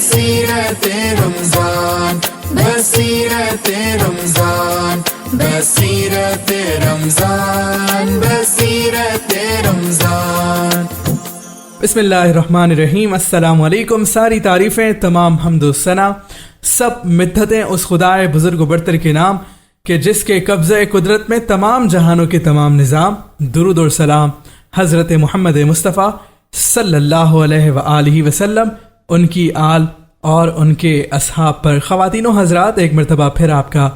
بصیرت رمضان بصیرت رمضان بصیرت رمضان بصیرت رمضان۔ بسم اللہ الرحمن الرحیم۔ السلام علیکم۔ ساری تعریفیں، تمام حمد و ثنا، سب مدحتیں اس خدائے بزرگ و برتر کے نام کہ جس کے قبضہ قدرت میں تمام جہانوں کے تمام نظام۔ درود اور سلام حضرت محمد مصطفیٰ صلی اللہ علیہ وآلہ وسلم، ان کی آل اور ان کے اصحاب پر۔ خواتین و حضرات، ایک مرتبہ پھر آپ کا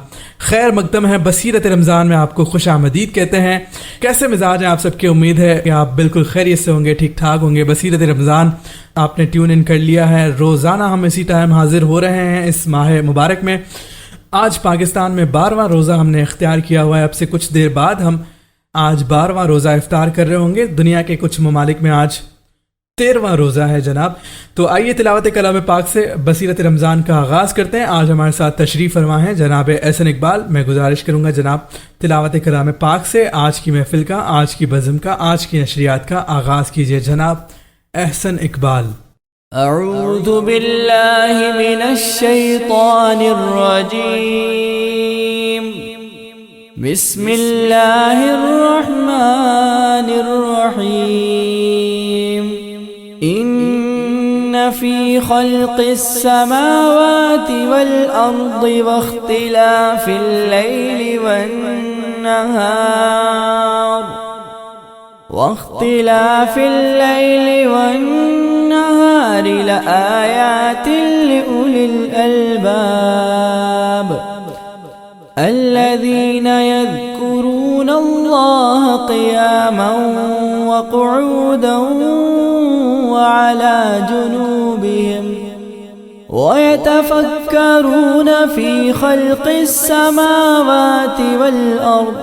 خیر مقدم ہے۔ بصیرت رمضان میں آپ کو خوش آمدید کہتے ہیں۔ کیسے مزاج ہیں آپ سب کی؟ امید ہے کہ آپ بالکل خیریت سے ہوں گے، ٹھیک ٹھاک ہوں گے۔ بصیرت رمضان آپ نے ٹیون ان کر لیا ہے۔ روزانہ ہم اسی ٹائم حاضر ہو رہے ہیں اس ماہ مبارک میں۔ آج پاکستان میں 12واں روزہ ہم نے اختیار کیا ہوا ہے۔ اب سے کچھ دیر بعد ہم آج 12واں روزہ افطار کر رہے ہوں گے۔ دنیا کے کچھ ممالک میں آج 13واں روزہ ہے جناب۔ تو آئیے تلاوت کلام پاک سے بصیرت رمضان کا آغاز کرتے ہیں۔ آج ہمارے ساتھ تشریف فرما ہے جناب احسن اقبال۔ میں گزارش کروں گا جناب تلاوت کلام پاک سے آج کی محفل کا، آج کی بزم کا، آج کی نشریات کا آغاز کیجیے جناب احسن اقبال۔ اعوذ باللہ من الشیطان الرجیم، بسم اللہ الرحمن الرحیم۔ ان فی خلق السماوات والارض واختلاف اللیل والنهار لآیات لأولی الألباب الذین یذکرون اللہ قیاما وقعودا وعلى جنوبهم ويتفكرون في خلق السماوات والأرض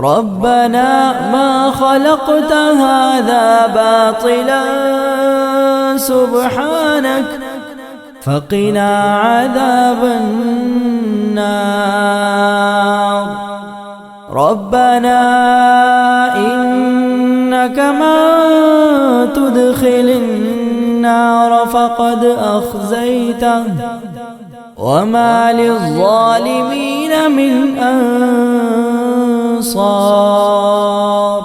ربنا ما خلقت هذا باطلا سبحانك فقنا عذاب النار ربنا إنك من تدخل النار فقد أخزيته وما للظالمين من أنصار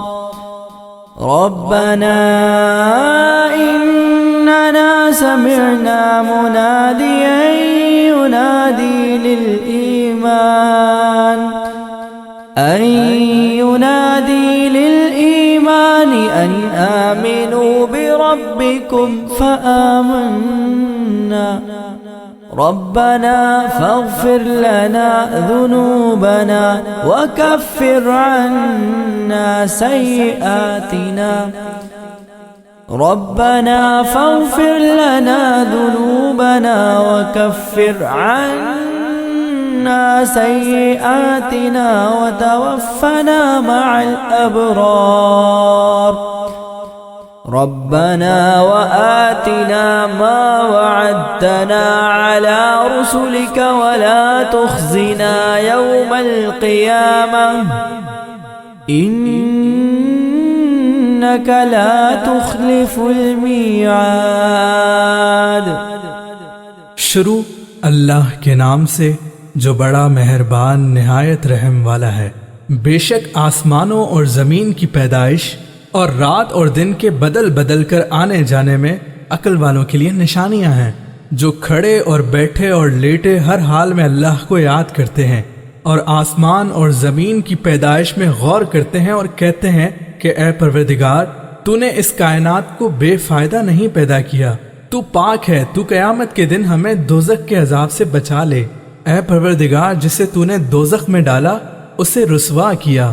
ربنا إننا سمعنا مناديا ينادي للإيمان أن آمنوا بربكم فآمنا ربنا فاغفر لنا ذنوبنا وكفر عنا سيئاتنا ربنا فاغفر لنا ذنوبنا وكفر عنا سيئاتنا وتوفنا مع الأبرار ربنا وآتنا ما وعدتنا على رسلك ولا تخزنا يوم القيامة إنك لا تخلف الميعاد۔ شروع اللہ کے نام سے جو بڑا مہربان نہایت رحم والا ہے۔ بے شک آسمانوں اور زمین کی پیدائش اور رات اور دن کے بدل بدل کر آنے جانے میں عقل والوں کے لیے نشانیاں ہیں، جو کھڑے اور بیٹھے اور لیٹے ہر حال میں اللہ کو یاد کرتے ہیں، اور آسمان اور زمین کی پیدائش میں غور کرتے ہیں اور کہتے ہیں کہ اے پروردگار، تو نے اس کائنات کو بے فائدہ نہیں پیدا کیا، تو پاک ہے، تو قیامت کے دن ہمیں دوزخ کے عذاب سے بچا لے۔ اے پروردگار، جسے تو نے دوزخ میں ڈالا اسے رسوا کیا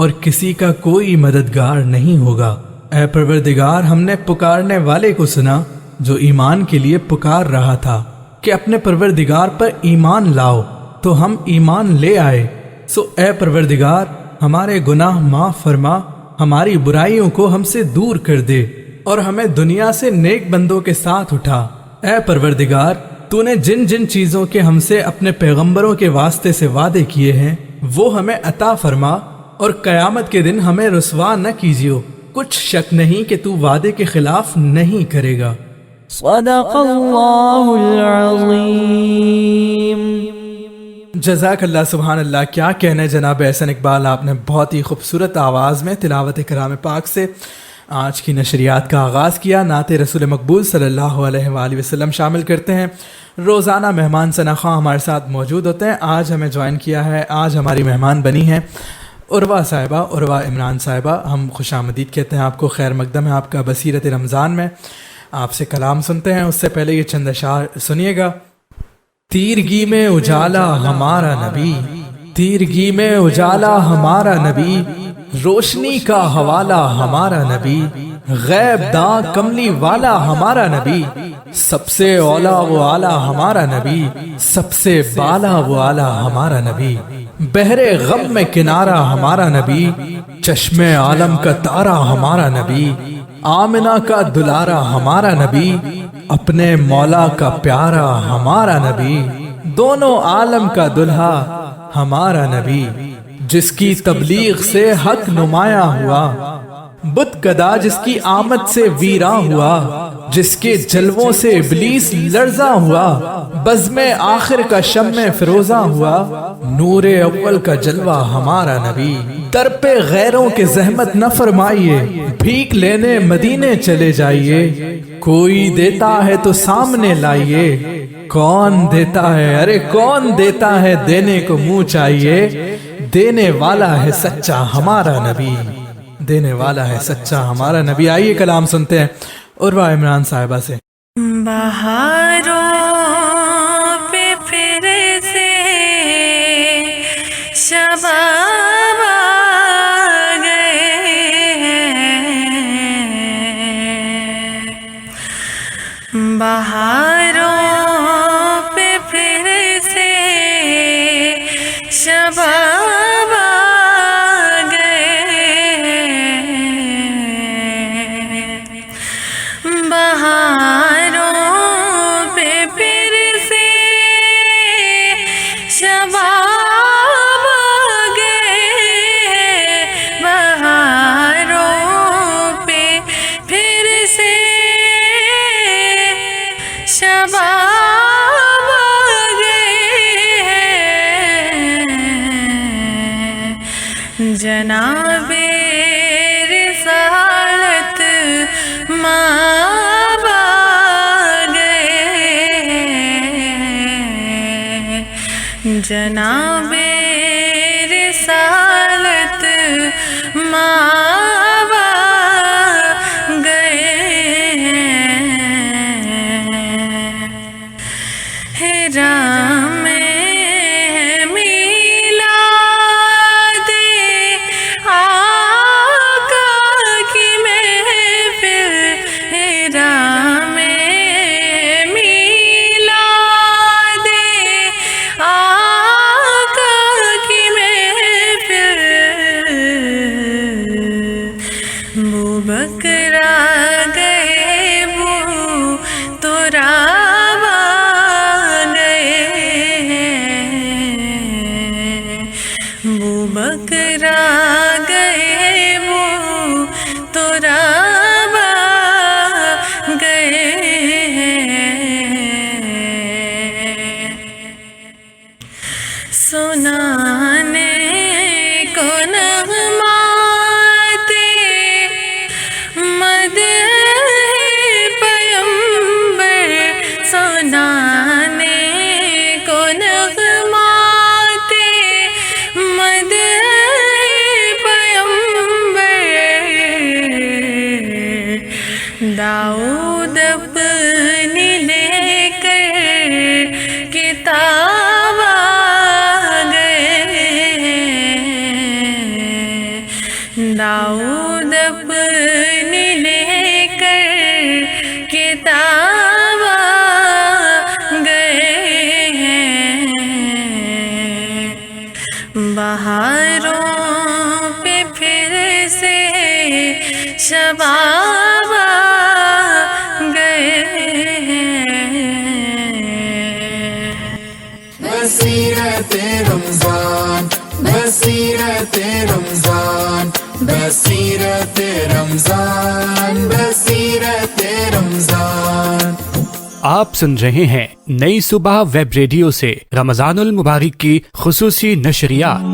اور کسی کا کوئی مددگار نہیں ہوگا۔ اے پروردگار، ہم نے پکارنے والے کو سنا جو ایمان کے لیے پکار رہا تھا کہ اپنے پروردگار پر ایمان لاؤ، تو ہم ایمان لے آئے۔ سو اے پروردگار، ہمارے گناہ معاف فرما، ہماری برائیوں کو ہم سے دور کر دے اور ہمیں دنیا سے نیک بندوں کے ساتھ اٹھا۔ اے پروردگار، تو نے جن جن چیزوں کے ہم سے اپنے پیغمبروں کے واسطے سے وعدے کیے ہیں وہ ہمیں عطا فرما، اور قیامت کے دن ہمیں رسوا نہ کیجیو۔ کچھ شک نہیں کہ تو وعدے کے خلاف نہیں کرے گا۔ صدق اللہ العظیم۔ جزاک اللہ، سبحان اللہ، کیا کہنے جناب احسن اقبال، آپ نے بہت ہی خوبصورت آواز میں تلاوت کلام پاک سے آج کی نشریات کا آغاز کیا۔ نعت رسول مقبول صلی اللہ علیہ وآلہ وسلم شامل کرتے ہیں۔ روزانہ مہمان ثناخواں ہمارے ساتھ موجود ہوتے ہیں۔ آج ہمیں جوائن کیا ہے، آج ہماری مہمان بنی ہیں عروہ صاحبہ، عروہ عمران صاحبہ۔ ہم خوش آمدید کہتے ہیں آپ کو، خیر مقدم ہے آپ کا بصیرت رمضان میں۔ آپ سے کلام سنتے ہیں، اس سے پہلے یہ چند اشعار سنیے گا۔ تیرگی میں اجالا ہمارا نبی، تیرگی میں اجالا ہمارا نبی، روشنی کا حوالہ ہمارا نبی، غیب داں کملی والا ہمارا نبی، سب سے اولا و اعلیٰ ہمارا نبی، سب سے بالا و اعلیٰ ہمارا نبی، بحر غم میں کنارہ ہمارا نبی، چشم عالم کا تارا ہمارا نبی، آمنہ کا دلارا ہمارا نبی، اپنے مولا کا پیارا ہمارا نبی، دونوں عالم کا دلہا ہمارا نبی، جس کی تبلیغ سے حق نمایاں ہوا، بت گدا جس کی آمد سے ویراں ہوا، جس کے جلووں سے ابلیس لرزاں ہوا، بزم آخر کا شمع فروزاں ہوا، نور اول کا جلوہ ہمارا نبی، در پہ غیروں کے زحمت نہ فرمائیے، بھیک لینے مدینے چلے جائیے، کوئی دیتا ہے تو سامنے لائیے، کون دیتا ہے، ارے کون دیتا ہے، دینے کو منہ چاہیے، دینے والا ہے سچا ہمارا نبی، دینے والا ہے سچا ہمارا نبی۔ آئیے کلام سنتے ہیں عروہ عمران صاحبہ سے۔ بہاروں پہ پھر سے شباب آ گئے ہیں، بہاروں پہ پھر سے شباب آ گئے ہیں، بہاروں پہ پھر سے شباب آ گئے، بہاروں پہ پھر سے شباب آ گئے ہیں، جناب رسالت مآب آ گئے ہیں، جناب رسالت مآب آ گئے ہیں، حرام میلاد آقا کی محفل، حرام میلاد آقا کی محفل، بو بکر آ گئے، بو تراب آ گئے ہیں، بو بکر آ گئے، بو تراب آ گئے ہیں، سنانے کو نغمات مدح پیمبر، سنانے کو نغمات مدح پیمبر، داؤد اپنی لے کر کتاب آ گئے ہیں، داؤد اپنی لے کر کتاب آ گئے ہیں، بہاروں پہ پھر سے شباب آ گئے ہیں، بصیرت رمضان، بصیرت رمضان، بصیرت رمضان، بصیرت رمضان. آپ سن رہے ہیں نئی صبح ویب ریڈیو سے رمضان المبارک کی خصوصی نشریات.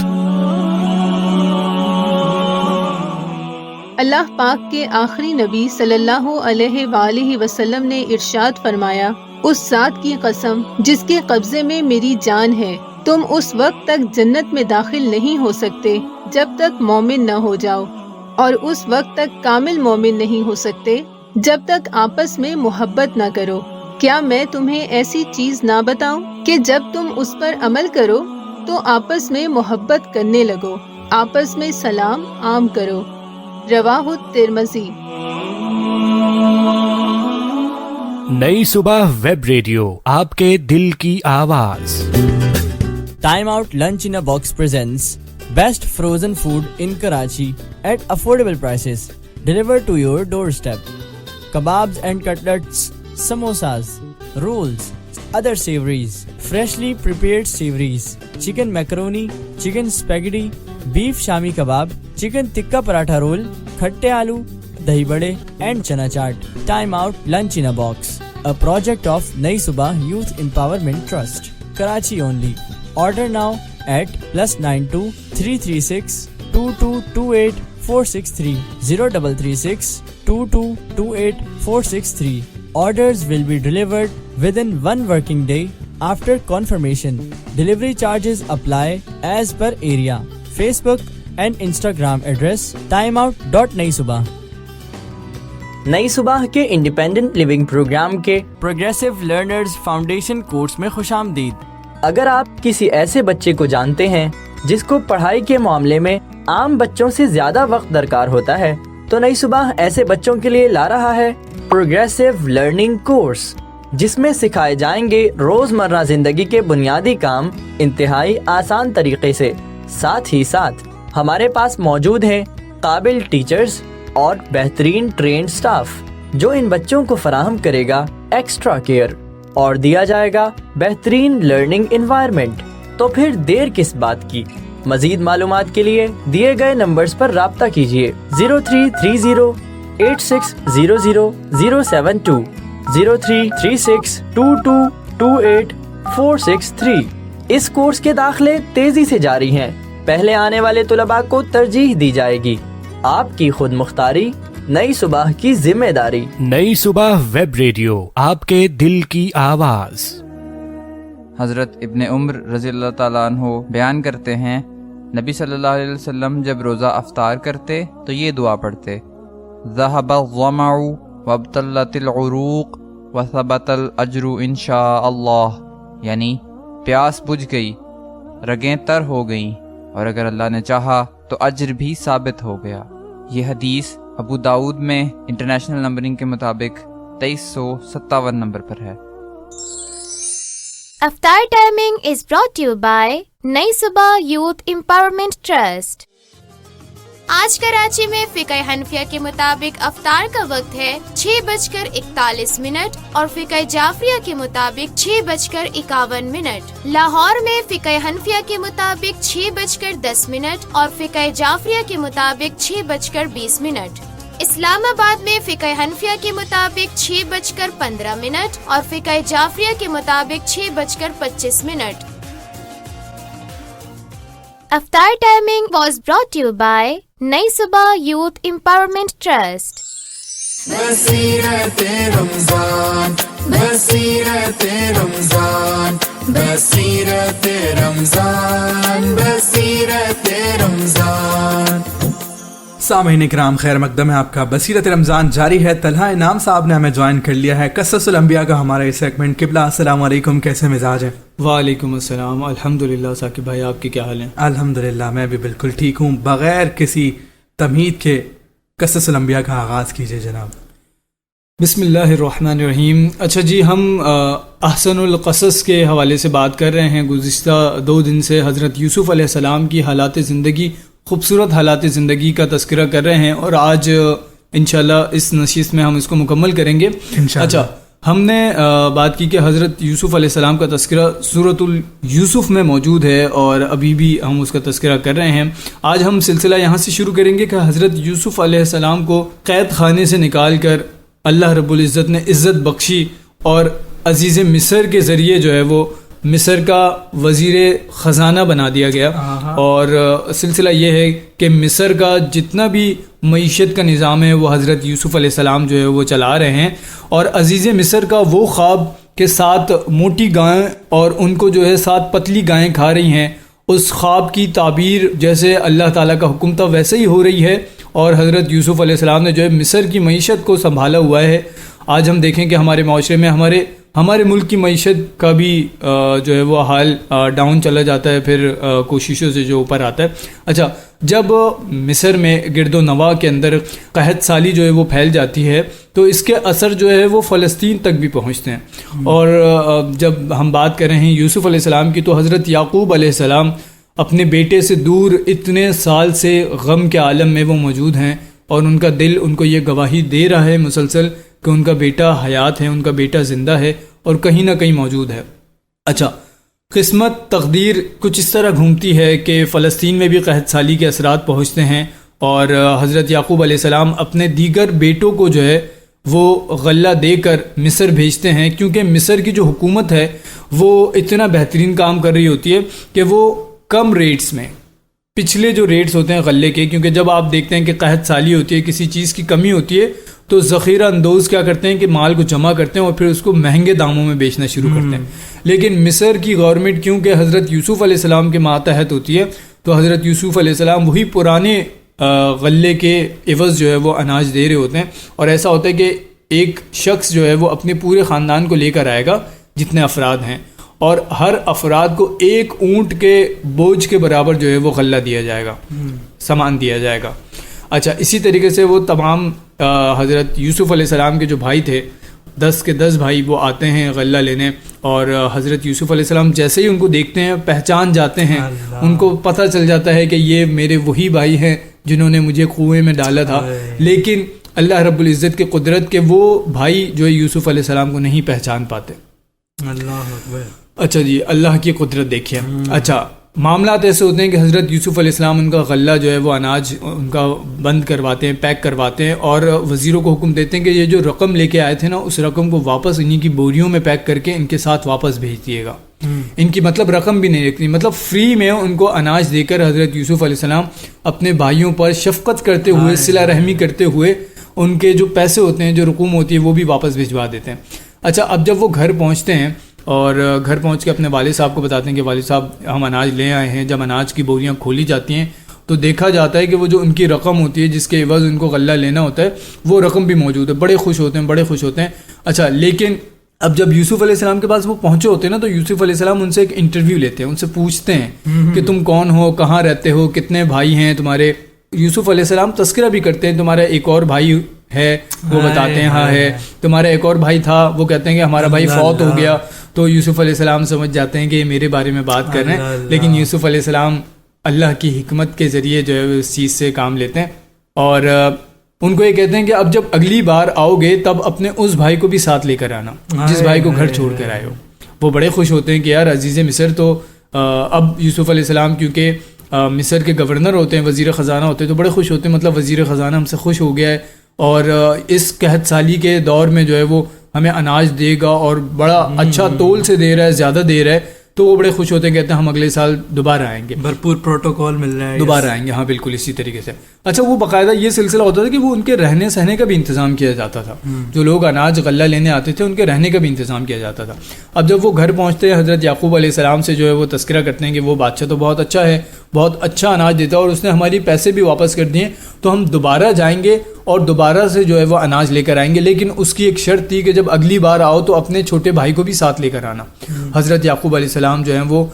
اللہ پاک کے آخری نبی صلی اللہ علیہ وآلہ وسلم نے ارشاد فرمایا، اس ذات کی قسم جس کے قبضے میں میری جان ہے، تم اس وقت تک جنت میں داخل نہیں ہو سکتے جب تک مومن نہ ہو جاؤ، اور اس وقت تک کامل مومن نہیں ہو سکتے جب تک آپس میں محبت نہ کرو. کیا میں تمہیں ایسی چیز نہ بتاؤں کہ جب تم اس پر عمل کرو تو آپس میں محبت کرنے لگو، آپس میں سلام عام کرو. رواہ الترمذی. نئی صبح ویب ریڈیو، آپ کے دل کی آواز. Time Out Lunch in a Box presents Best Frozen Food in Karachi at affordable prices, delivered to your doorstep. Kebabs and cutlets, samosas, rolls, other savories, freshly prepared savories, chicken macaroni, chicken spaghetti, beef shami kebab, chicken tikka paratha roll, khatte aloo, dahi bade and chana chaat. Time Out Lunch in a Box, a project of Nai Subah Youth Empowerment Trust, Karachi only. Order now at +92 336 2228 463 0336 2228 463. Orders will be delivered within 1 working day after confirmation. Delivery charges apply as per area. Facebook and Instagram address timeout.naisubah. نئی صبح کے independent living programme کے progressive learners foundation course میں خوش آمدید. اگر آپ کسی ایسے بچے کو جانتے ہیں جس کو پڑھائی کے معاملے میں عام بچوں سے زیادہ وقت درکار ہوتا ہے تو نئی صبح ایسے بچوں کے لیے لا رہا ہے پروگریسو لرننگ کورس، جس میں سکھائے جائیں گے روزمرہ زندگی کے بنیادی کام انتہائی آسان طریقے سے. ساتھ ہی ساتھ ہمارے پاس موجود ہیں قابل ٹیچرز اور بہترین ٹرینڈ سٹاف جو ان بچوں کو فراہم کرے گا ایکسٹرا کیئر، اور دیا جائے گا بہترین لرننگ انوائرمنٹ. تو پھر دیر کس بات کی؟ مزید معلومات کے لیے دیے گئے نمبرز پر رابطہ کیجیے 0330 8600 072 0336 2228 463. اس کورس کے داخلے تیزی سے جاری ہیں. پہلے آنے والے طلباء کو ترجیح دی جائے گی. آپ کی خود مختاری، نئی صبح کی ذمہ داری. نئی صبح ویب ریڈیو، آپ کے دل کی آواز. حضرت ابن عمر رضی اللہ تعالیٰ عنہ بیان کرتے ہیں، نبی صلی اللہ علیہ وسلم جب روزہ افطار کرتے تو یہ دعا پڑھتے، ذہب الظمع وابتلت العروق وثبت الاجر انشاء اللہ، یعنی پیاس بجھ گئی، رگیں تر ہو گئیں، اور اگر اللہ نے چاہا تو اجر بھی ثابت ہو گیا. یہ حدیث ابو داؤد میں انٹرنیشنل نمبرنگ کے مطابق 2357 نمبر پر ہے. افطار timing is brought to you by نئی صبح یوتھ امپاورمنٹ ٹرسٹ. آج کراچی میں فقہ حنفیہ کے مطابق افطار کا وقت ہے 6:41 اور فقہ جعفریہ کے مطابق 6:51. لاہور میں فقہ حنفیہ کے مطابق 6:10 اور فقہ جعفریہ کے مطابق 6:20. اسلام آباد میں فقہ حنفیہ کے مطابق 6:15 اور فقہ جعفریہ کے مطابق 6:25. افطار timing was brought to you by نئی صبح یوتھ امپاورمنٹ ٹرسٹ. بصیرت رمضان بصیرت رمضان بصیرت رمضان بصیرت رمضان. سامعین کرام، خیر مقدم ہے آپ کا. بصیرت رمضان جاری ہے. طلحہ انعام صاحب نے ہمیں جوائن کر لیا ہے. قصص الانبیاء کا ہمارا یہ سیگمنٹ. قبلہ السلام علیکم، کیسے مزاج ہے؟ وعلیکم السلام. الحمدللہ. ثاقب بھائی آپ کے کیا حال ہیں؟ الحمدللہ میں بھی بالکل ٹھیک ہوں. بغیر کسی تمہید کے قصص الانبیاء کا آغاز کیجیے جناب. بسم اللہ الرحمن الرحیم. اچھا جی، ہم احسن القصص کے حوالے سے بات کر رہے ہیں. گزشتہ 2 دن سے حضرت یوسف علیہ السلام کی حالات زندگی، خوبصورت حالات زندگی کا تذکرہ کر رہے ہیں، اور آج انشاءاللہ اس نشست میں ہم اس کو مکمل کریں گے. اچھا، ہم نے بات کی کہ حضرت یوسف علیہ السلام کا تذکرہ سورۃ یوسف میں موجود ہے، اور ابھی بھی ہم اس کا تذکرہ کر رہے ہیں. آج ہم سلسلہ یہاں سے شروع کریں گے کہ حضرت یوسف علیہ السلام کو قید خانے سے نکال کر اللہ رب العزت نے عزت بخشی اور عزیز مصر کے ذریعے جو ہے وہ مصر کا وزیر خزانہ بنا دیا گیا. اور سلسلہ یہ ہے کہ مصر کا جتنا بھی معیشت کا نظام ہے وہ حضرت یوسف علیہ السلام جو ہے وہ چلا رہے ہیں. اور عزیز مصر کا وہ خواب کہ 7 موٹی گائیں اور ان کو جو ہے 7 پتلی گائیں کھا رہی ہیں، اس خواب کی تعبیر جیسے اللہ تعالیٰ کا حکم تھا ویسے ہی ہو رہی ہے. اور حضرت یوسف علیہ السلام نے جو ہے مصر کی معیشت کو سنبھالا ہوا ہے. آج ہم دیکھیں کہ ہمارے معاشرے میں ہمارے ملک کی معیشت کا بھی جو ہے وہ حال ڈاؤن چلا جاتا ہے، پھر کوششوں سے جو اوپر آتا ہے. اچھا، جب مصر میں گرد و نواح کے اندر قحط سالی جو ہے وہ پھیل جاتی ہے تو اس کے اثر جو ہے وہ فلسطین تک بھی پہنچتے ہیں. اور جب ہم بات کر رہے ہیں یوسف علیہ السلام کی تو حضرت یعقوب علیہ السلام اپنے بیٹے سے دور اتنے سال سے غم کے عالم میں وہ موجود ہیں، اور ان کا دل ان کو یہ گواہی دے رہا ہے مسلسل کہ ان کا بیٹا حیات ہے، ان کا بیٹا زندہ ہے اور کہیں نہ کہیں موجود ہے. اچھا، قسمت تقدیر کچھ اس طرح گھومتی ہے کہ فلسطین میں بھی قحط سالی کے اثرات پہنچتے ہیں، اور حضرت یعقوب علیہ السلام اپنے دیگر بیٹوں کو جو ہے وہ غلہ دے کر مصر بھیجتے ہیں، کیونکہ مصر کی جو حکومت ہے وہ اتنا بہترین کام کر رہی ہوتی ہے کہ وہ کم ریٹس میں، پچھلے جو ریٹس ہوتے ہیں غلے کے، کیونکہ جب آپ دیکھتے ہیں کہ قحط سالی ہوتی ہے، کسی چیز کی کمی ہوتی ہے تو ذخیرہ اندوز کیا کرتے ہیں کہ مال کو جمع کرتے ہیں اور پھر اس کو مہنگے داموں میں بیچنا شروع کرتے ہیں. لیکن مصر کی گورنمنٹ کیونکہ حضرت یوسف علیہ السلام کے ماتحت ہوتی ہے تو حضرت یوسف علیہ السلام وہی پرانے غلے کے عوض جو ہے وہ اناج دے رہے ہوتے ہیں. اور ایسا ہوتا ہے کہ ایک شخص جو ہے وہ اپنے پورے خاندان کو لے کر آئے گا جتنے افراد ہیں، اور ہر افراد کو 1 اونٹ کے بوجھ کے برابر جو ہے وہ غلہ دیا جائے گا، سامان دیا جائے گا. اچھا، اسی طریقے سے وہ تمام حضرت یوسف علیہ السلام کے جو بھائی تھے 10 کے 10 بھائی وہ آتے ہیں غلہ لینے، اور حضرت یوسف علیہ السلام جیسے ہی ان کو دیکھتے ہیں پہچان جاتے ہیں، ان کو پتہ چل جاتا ہے کہ یہ میرے وہی بھائی ہیں جنہوں نے مجھے کنویں میں ڈالا تھا. لیکن اللہ رب العزت کی قدرت کے وہ بھائی جو ہے یوسف علیہ السلام کو نہیں پہچان پاتے. اللہ اکبر. اچھا جی، اللہ کی قدرت دیکھیے. اچھا، معاملات ایسے ہوتے ہیں کہ حضرت یوسف علیہ السلام ان کا غلہ جو ہے وہ اناج ان کا بند کرواتے ہیں، پیک کرواتے ہیں، اور وزیروں کو حکم دیتے ہیں کہ یہ جو رقم لے کے آئے تھے نا اس رقم کو واپس انہی کی بوریوں میں پیک کر کے ان کے ساتھ واپس بھیج دیے گا. ان کی مطلب رقم بھی نہیں رکھنی، مطلب فری میں ان کو اناج دے کر حضرت یوسف علیہ السلام اپنے بھائیوں پر شفقت کرتے ہوئے، صلہ رحمی کرتے ہوئے ان کے جو پیسے ہوتے ہیں، جو رقوم ہوتی ہے وہ بھی واپس بھجوا دیتے ہیں. اچھا، اب جب وہ گھر پہنچتے ہیں اور گھر پہنچ کے اپنے والد صاحب کو بتاتے ہیں کہ والد صاحب ہم اناج لے آئے ہیں، جب اناج کی بوریاں کھولی جاتی ہیں تو دیکھا جاتا ہے کہ وہ جو ان کی رقم ہوتی ہے جس کے عوض ان کو غلہ لینا ہوتا ہے وہ رقم بھی موجود ہے. بڑے خوش ہوتے ہیں. اچھا، لیکن اب جب یوسف علیہ السلام کے پاس وہ پہنچے ہوتے ہیں نا تو یوسف علیہ السلام ان سے ایک انٹرویو لیتے ہیں، ان سے پوچھتے ہیں کہ تم کون ہو، کہاں رہتے ہو، کتنے بھائی ہیں تمہارے. یوسف علیہ السلام تذکرہ بھی کرتے ہیں، تمہارا ایک اور بھائی ہے، وہ بتاتے ہیں ہاں ہے. تمہارا ایک اور بھائی تھا، وہ کہتے ہیں کہ ہمارا بھائی فوت ہو گیا. تو یوسف علیہ السلام سمجھ جاتے ہیں کہ یہ میرے بارے میں بات کر رہے ہیں. لیکن یوسف علیہ السلام اللہ کی حکمت کے ذریعے جو ہے اس چیز سے کام لیتے ہیں، اور ان کو یہ کہتے ہیں کہ اب جب اگلی بار آؤ گے تب اپنے اس بھائی کو بھی ساتھ لے کر آنا جس بھائی کو گھر چھوڑ کر آئے ہو. وہ بڑے خوش ہوتے ہیں کہ یار عزیز مصر تو اب یوسف علیہ السلام کیونکہ مصر کے گورنر ہوتے ہیں، وزیر خزانہ ہوتے ہیں، تو بڑے خوش ہوتے ہیں، مطلب وزیر خزانہ ہم سے خوش ہو گیا ہے اور اس قحط سالی کے دور میں جو ہے وہ ہمیں اناج دے گا اور بڑا اچھا تول سے دے رہا ہے، زیادہ دے رہا ہے. تو وہ بڑے خوش ہوتے ہیں، کہتے ہیں ہم اگلے سال دوبارہ آئیں گے، بھرپور پروٹوکول مل رہا ہے، دوبارہ آئیں گے. ہاں بالکل اسی طریقے سے. اچھا، وہ باقاعدہ یہ سلسلہ ہوتا تھا کہ وہ ان کے رہنے سہنے کا بھی انتظام کیا جاتا تھا. جو لوگ اناج غلہ لینے آتے تھے ان کے رہنے کا بھی انتظام کیا جاتا تھا. اب جب وہ گھر پہنچتے ہیں حضرت یعقوب علیہ السلام سے جو ہے وہ تذکرہ کرتے ہیں کہ وہ بادشاہ تو بہت اچھا ہے، بہت اچھا اناج دیتا ہے اور اس نے ہماری پیسے بھی واپس کر دیے، تو ہم دوبارہ جائیں گے اور دوبارہ سے جو ہے وہ اناج لے کر آئیں گے. لیکن اس کی ایک شرط تھی کہ جب اگلی بار آؤ تو اپنے چھوٹے بھائی کو بھی ساتھ لے کر آنا. حضرت یعقوب علیہ السلام جو ہیں وہ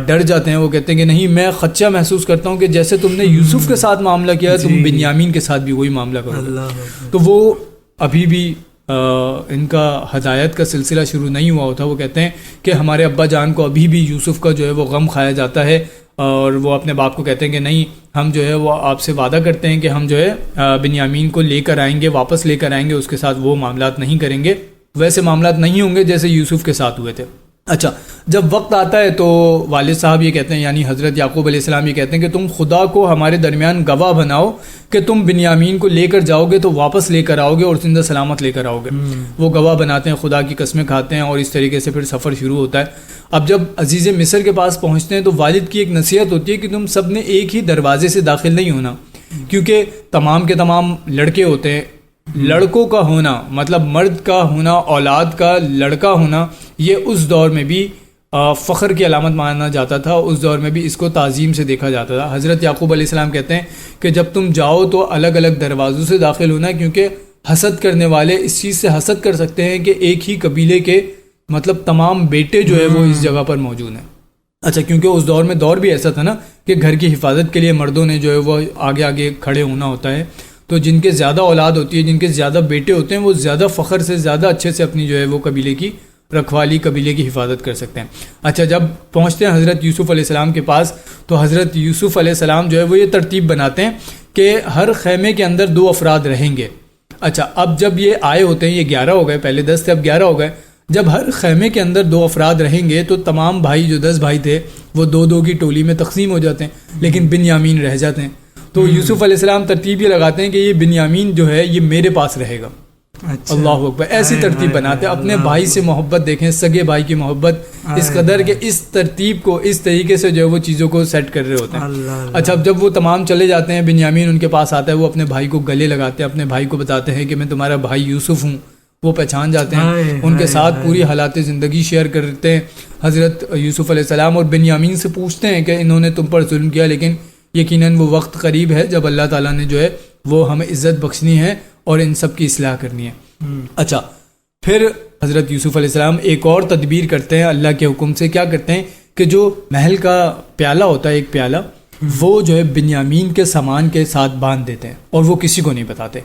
ڈر جاتے ہیں. وہ کہتے ہیں کہ نہیں، میں خدشہ محسوس کرتا ہوں کہ جیسے تم نے یوسف کے ساتھ معاملہ کیا ہے تم بنیامین کے ساتھ بھی وہی معاملہ کرو. تو وہ ابھی بھی ان کا ہدایت کا سلسلہ شروع نہیں ہوا ہوتا. وہ کہتے ہیں کہ ہمارے ابا جان کو ابھی بھی یوسف کا جو ہے وہ غم کھایا جاتا ہے، اور وہ اپنے باپ کو کہتے ہیں کہ نہیں، ہم جو ہے وہ آپ سے وعدہ کرتے ہیں کہ ہم جو ہے بنیامین کو لے کر آئیں گے، واپس لے کر آئیں گے، اس کے ساتھ وہ معاملات نہیں کریں گے، ویسے معاملات نہیں ہوں گے جیسے یوسف کے ساتھ ہوئے تھے. اچھا، جب وقت آتا ہے تو والد صاحب یہ کہتے ہیں، یعنی حضرت یعقوب علیہ السلام یہ کہتے ہیں کہ تم خدا کو ہمارے درمیان گواہ بناؤ کہ تم بنیامین کو لے کر جاؤ گے تو واپس لے کر آؤ گے اور زندہ سلامت لے کر آؤ گے۔ وہ گواہ بناتے ہیں، خدا کی قسمیں کھاتے ہیں، اور اس طریقے سے پھر سفر شروع ہوتا ہے۔ اب جب عزیز مصر کے پاس پہنچتے ہیں تو والد کی ایک نصیحت ہوتی ہے کہ تم سب نے ایک ہی دروازے سے داخل نہیں ہونا، کیونکہ تمام کے تمام لڑکے ہوتے ہیں۔ لڑکوں کا ہونا مطلب مرد کا ہونا، اولاد کا لڑکا ہونا، یہ اس دور میں بھی فخر کی علامت مانا جاتا تھا، اس دور میں بھی اس کو تعظیم سے دیکھا جاتا تھا۔ حضرت یعقوب علیہ السلام کہتے ہیں کہ جب تم جاؤ تو الگ الگ دروازوں سے داخل ہونا، کیونکہ حسد کرنے والے اس چیز سے حسد کر سکتے ہیں کہ ایک ہی قبیلے کے مطلب تمام بیٹے جو ہے وہ اس جگہ پر موجود ہیں۔ اچھا، کیونکہ اس دور میں دور بھی ایسا تھا نا کہ گھر کی حفاظت کے لیے مردوں نے جو ہے وہ آگے آگے کھڑے ہونا ہوتا ہے، تو جن کے زیادہ اولاد ہوتی ہے، جن کے زیادہ بیٹے ہوتے ہیں، وہ زیادہ فخر سے، زیادہ اچھے سے اپنی جو ہے وہ قبیلے کی رکھوالی، قبیلے کی حفاظت کر سکتے ہیں۔ اچھا، جب پہنچتے ہیں حضرت یوسف علیہ السلام کے پاس تو حضرت یوسف علیہ السلام جو ہے وہ یہ ترتیب بناتے ہیں کہ ہر خیمے کے اندر 2 افراد رہیں گے۔ اچھا، اب جب یہ آئے ہوتے ہیں، یہ 11 ہو گئے، پہلے 10 تھے، اب 11 ہو گئے۔ جب ہر خیمے کے اندر 2 افراد رہیں گے تو تمام بھائی جو 10 بھائی تھے وہ 2-2 کی ٹولی میں تقسیم ہو جاتے ہیں، لیکن بنیامین رہ جاتے ہیں۔ تو یوسف علیہ السلام ترتیب یہ لگاتے ہیں کہ یہ بنیامین جو ہے یہ میرے پاس رہے گا۔ اللہ اکبر، ایسی ترتیب بناتے ہیں۔ اپنے بھائی سے محبت دیکھیں، سگے بھائی کی محبت اس قدر کہ اس ترتیب کو اس طریقے سے جو ہے وہ چیزوں کو سیٹ کر رہے ہوتے ہیں۔ اچھا، اب جب وہ تمام چلے جاتے ہیں، بنیامین ان کے پاس آتا ہے، وہ اپنے بھائی کو گلے لگاتے ہیں، اپنے بھائی کو بتاتے ہیں کہ میں تمہارا بھائی یوسف ہوں۔ وہ پہچان جاتے ہیں، ان کے ساتھ پوری حالات زندگی شیئر کرتے ہیں حضرت یوسف علیہ السلام، اور بنیامین سے پوچھتے ہیں کہ انہوں نے تم پر ظلم کیا، لیکن یقیناً وہ وقت قریب ہے جب اللہ تعالیٰ نے جو ہے وہ ہمیں عزت بخشنی ہے اور ان سب کی اصلاح کرنی ہے۔ اچھا، پھر حضرت یوسف علیہ السلام ایک اور تدبیر کرتے ہیں اللہ کے حکم سے۔ کیا کرتے ہیں کہ جو محل کا پیالہ ہوتا ہے، ایک پیالہ، وہ جو ہے بنیامین کے سامان کے ساتھ باندھ دیتے ہیں اور وہ کسی کو نہیں بتاتے۔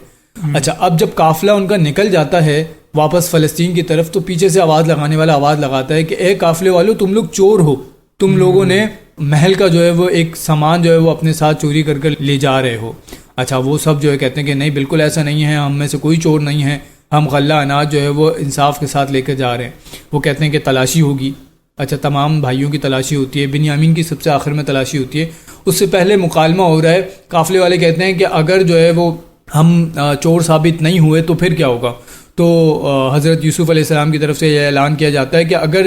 اچھا، اب جب قافلہ ان کا نکل جاتا ہے واپس فلسطین کی طرف تو پیچھے سے آواز لگانے والا آواز لگاتا ہے کہ اے قافلے والو، تم لوگ چور ہو، تم لوگوں نے محل کا جو ہے وہ ایک سامان جو ہے وہ اپنے ساتھ چوری کر کر لے جا رہے ہو۔ اچھا، وہ سب جو ہے کہتے ہیں کہ نہیں، بالکل ایسا نہیں ہے، ہم میں سے کوئی چور نہیں ہے، ہم غلہ اناج جو ہے وہ انصاف کے ساتھ لے کر جا رہے ہیں۔ وہ کہتے ہیں کہ تلاشی ہوگی۔ اچھا، تمام بھائیوں کی تلاشی ہوتی ہے، بنیامین کی سب سے آخر میں تلاشی ہوتی ہے۔ اس سے پہلے مکالمہ ہو رہا ہے، قافلے والے کہتے ہیں کہ اگر جو ہے وہ ہم چور ثابت نہیں ہوئے تو پھر کیا ہوگا؟ تو حضرت یوسف علیہ السلام کی طرف سے یہ اعلان کیا جاتا ہے کہ اگر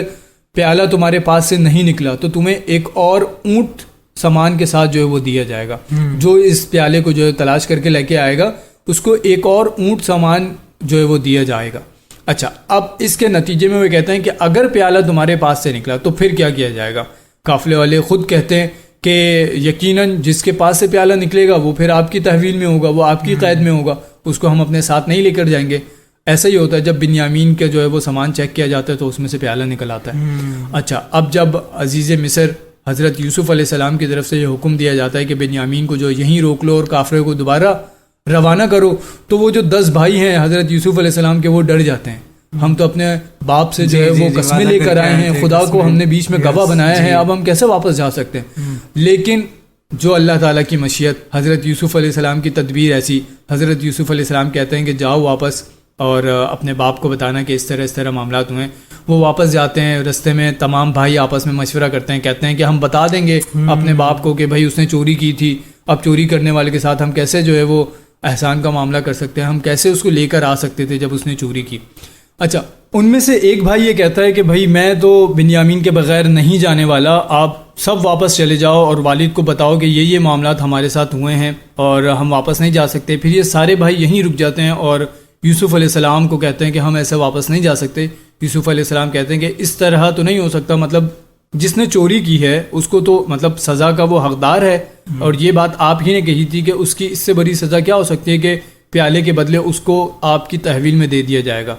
پیالہ تمہارے پاس سے نہیں نکلا تو تمہیں ایک اور اونٹ سامان کے ساتھ جو ہے وہ دیا جائے گا۔ جو اس پیالے کو جو ہے تلاش کر کے لے کے آئے گا اس کو ایک اور اونٹ سامان جو ہے وہ دیا جائے گا۔ اچھا، اب اس کے نتیجے میں وہ کہتے ہیں کہ اگر پیالہ تمہارے پاس سے نکلا تو پھر کیا کیا جائے گا؟ قافلے والے خود کہتے ہیں کہ یقیناً جس کے پاس سے پیالہ نکلے گا وہ پھر آپ کی تحویل میں ہوگا، وہ آپ کی قید میں ہوگا، اس کو ہم اپنے ساتھ نہیں لے کر جائیں گے۔ ایسا ہی ہوتا ہے جب بنیامین کے جو ہے وہ سامان چیک کیا جاتا ہے تو اس میں سے پیالہ نکل آتا ہے۔ اچھا، اب جب عزیز مصر حضرت یوسف علیہ السلام کی طرف سے یہ حکم دیا جاتا ہے کہ بنیامین کو جو یہیں روک لو اور قافلے کو دوبارہ روانہ کرو، تو وہ جو 10 بھائی ہیں حضرت یوسف علیہ السلام کے وہ ڈر جاتے ہیں۔ ہم تو اپنے باپ سے جو ہے وہ قسمیں لے کر آئے ہیں، خدا کو ہم نے بیچ میں گواہ بنایا ہے، اب ہم کیسے واپس جا سکتے ہیں؟ لیکن جو اللہ تعالیٰ کی مشیت، حضرت یوسف علیہ السلام کی تدبیر ایسی، حضرت یوسف علیہ السلام کہتے ہیں کہ جاؤ واپس اور اپنے باپ کو بتانا کہ اس طرح معاملات ہوئے۔ وہ واپس جاتے ہیں، رستے میں تمام بھائی آپس میں مشورہ کرتے ہیں، کہتے ہیں کہ ہم بتا دیں گے اپنے باپ کو کہ بھائی اس نے چوری کی تھی، اب چوری کرنے والے کے ساتھ ہم کیسے جو ہے وہ احسان کا معاملہ کر سکتے ہیں، ہم کیسے اس کو لے کر آ سکتے تھے جب اس نے چوری کی۔ اچھا، ان میں سے ایک بھائی یہ کہتا ہے کہ بھائی میں تو بنیامین کے بغیر نہیں جانے والا، آپ سب واپس چلے جاؤ اور والد کو بتاؤ کہ یہ معاملات ہمارے ساتھ ہوئے ہیں اور ہم واپس نہیں جا سکتے۔ پھر یہ سارے بھائی یہیں رک جاتے ہیں اور یوسف علیہ السلام کو کہتے ہیں کہ ہم ایسے واپس نہیں جا سکتے۔ یوسف علیہ السلام کہتے ہیں کہ اس طرح تو نہیں ہو سکتا، مطلب جس نے چوری کی ہے اس کو تو مطلب سزا کا وہ حقدار ہے، اور یہ بات آپ ہی نے کہی تھی کہ اس کی اس سے بڑی سزا کیا ہو سکتی ہے کہ پیالے کے بدلے اس کو آپ کی تحویل میں دے دیا جائے گا۔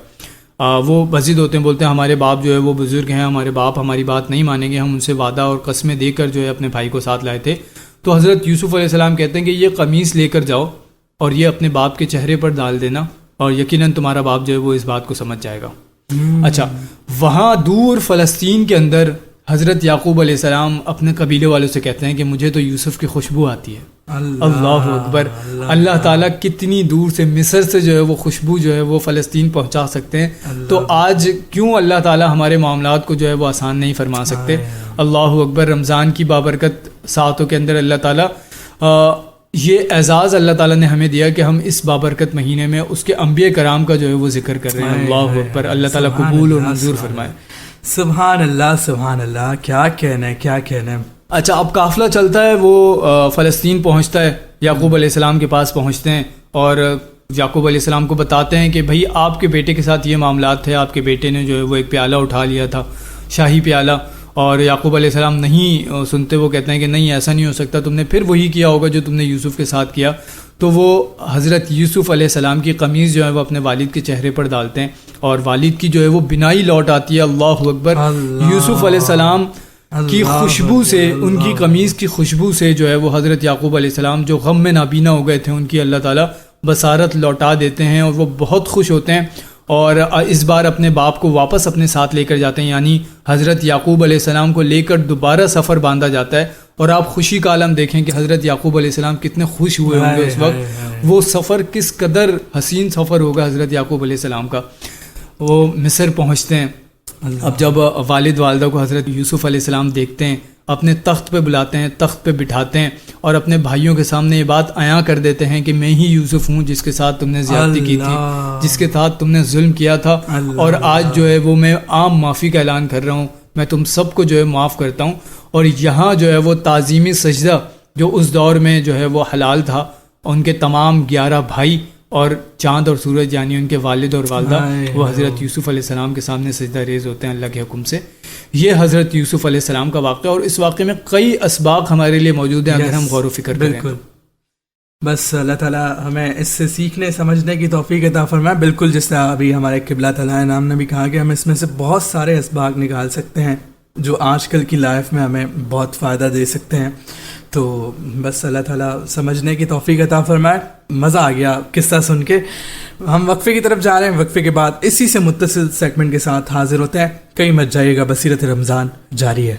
وہ مزید ہوتے ہیں، بولتے ہیں ہمارے باپ جو ہے وہ بزرگ ہیں، ہمارے باپ ہماری بات نہیں مانیں گے، ہم ان سے وعدہ اور قسمیں دے کر جو ہے اپنے بھائی کو ساتھ لائے تھے۔ تو حضرت یوسف علیہ السلام کہتے ہیں کہ یہ قمیص لے کر جاؤ اور یہ اپنے باپ کے چہرے پر ڈال دینا، اور یقیناً تمہارا باپ جو ہے وہ اس بات کو سمجھ جائے گا۔ اچھا، وہاں دور فلسطین کے اندر حضرت یعقوب علیہ السلام اپنے قبیلے والوں سے کہتے ہیں کہ مجھے تو یوسف کی خوشبو آتی ہے، اللہ اکبر. اللہ تعالیٰ کتنی دور سے مصر سے جو ہے وہ خوشبو جو ہے وہ فلسطین پہنچا سکتے ہیں, تو آج کیوں اللہ تعالیٰ ہمارے معاملات کو جو ہے وہ آسان نہیں فرما سکتے؟ اللہ اکبر. رمضان کی بابرکت ساعتوں کے اندر اللہ تعالیٰ یہ اعزاز اللہ تعالیٰ نے ہمیں دیا کہ ہم اس بابرکت مہینے میں اس کے انبیاء کرام کا جو ہے وہ ذکر کر رہے ہیں. اللہ اکبر. اللہ تعالیٰ قبول اور منظور فرمائے. سبحان اللہ سبحان اللہ. کیا کہنا ہے کیا کہنا ہے. اچھا, اب قافلہ چلتا ہے, وہ فلسطین پہنچتا ہے, یعقوب علیہ السلام کے پاس پہنچتے ہیں اور یعقوب علیہ السلام کو بتاتے ہیں کہ بھائی آپ کے بیٹے کے ساتھ یہ معاملات تھے, آپ کے بیٹے نے جو ہے وہ ایک پیالہ اٹھا لیا تھا, شاہی پیالہ. اور یعقوب علیہ السلام نہیں سنتے, وہ کہتے ہیں کہ نہیں ایسا نہیں ہو سکتا, تم نے پھر وہی کیا ہوگا جو تم نے یوسف کے ساتھ کیا. تو وہ حضرت یوسف علیہ السلام کی قمیض جو ہے وہ اپنے والد کے چہرے پر ڈالتے ہیں اور والد کی جو ہے وہ بینائی لوٹ آتی ہے. اللہ اکبر. یوسف علیہ السلام کی خوشبو سے, ان کی قمیض کی خوشبو سے جو ہے وہ حضرت یعقوب علیہ السلام جو غم میں نابینا ہو گئے تھے ان کی اللہ تعالیٰ بصارت لوٹا دیتے ہیں اور وہ بہت خوش ہوتے ہیں اور اس بار اپنے باپ کو واپس اپنے ساتھ لے کر جاتے ہیں. یعنی حضرت یعقوب علیہ السلام کو لے کر دوبارہ سفر باندھا جاتا ہے. اور آپ خوشی کا عالم دیکھیں کہ حضرت یعقوب علیہ السلام کتنے خوش ہوئے ہوں گے اس وقت. وہ سفر کس قدر حسین سفر ہوگا حضرت یعقوب علیہ السلام کا. وہ مصر پہنچتے ہیں. اب جب والد والدہ کو حضرت یوسف علیہ السلام دیکھتے ہیں, اپنے تخت پہ بلاتے ہیں, تخت پہ بٹھاتے ہیں اور اپنے بھائیوں کے سامنے یہ بات عیاں کر دیتے ہیں کہ میں ہی یوسف ہوں جس کے ساتھ تم نے زیادتی کی تھی, جس کے ساتھ تم نے ظلم کیا تھا, اور آج جو ہے وہ میں عام معافی کا اعلان کر رہا ہوں, میں تم سب کو جو ہے معاف کرتا ہوں. اور یہاں جو ہے وہ تعظیمی سجدہ جو اس دور میں جو ہے وہ حلال تھا, ان کے تمام 11 بھائی اور چاند اور سورج یعنی ان کے والد اور والدہ وہ حضرت یوسف علیہ السلام کے سامنے سجدہ ریز ہوتے ہیں اللہ کے حکم سے. یہ حضرت یوسف علیہ السلام کا واقعہ, اور اس واقعے میں کئی اسباق ہمارے لیے موجود ہیں اگر ہم غور و فکر کریں. بالکل. بس اللہ تعالیٰ ہمیں اس سے سیکھنے سمجھنے کی توفیق عطا فرمائے. بالکل جس طرح ابھی ہمارے قبلہ تعالیٰ نام نے بھی کہا کہ ہم اس میں سے بہت سارے اسباق نکال سکتے ہیں جو آج کل کی لائف میں ہمیں بہت فائدہ دے سکتے ہیں. تو بس اللہ تعالیٰ سمجھنے کی توفیق عطا فرمائے. مزہ آ گیا قصہ سن کے. ہم وقفے کی طرف جا رہے ہیں, وقفے کے بعد اسی سے متصل سیگمنٹ کے ساتھ حاضر ہوتے ہیں. کہیں مت جائیے گا, بصیرت رمضان جاری ہے.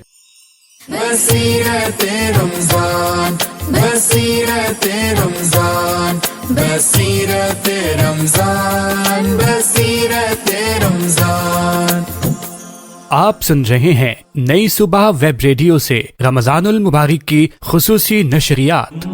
بصیرت رمضان بصیرت رمضان بصیرت رمضان بصیرت رمضان. آپ سن رہے ہیں نئی صبح ویب ریڈیو سے رمضان المبارک کی خصوصی نشریات.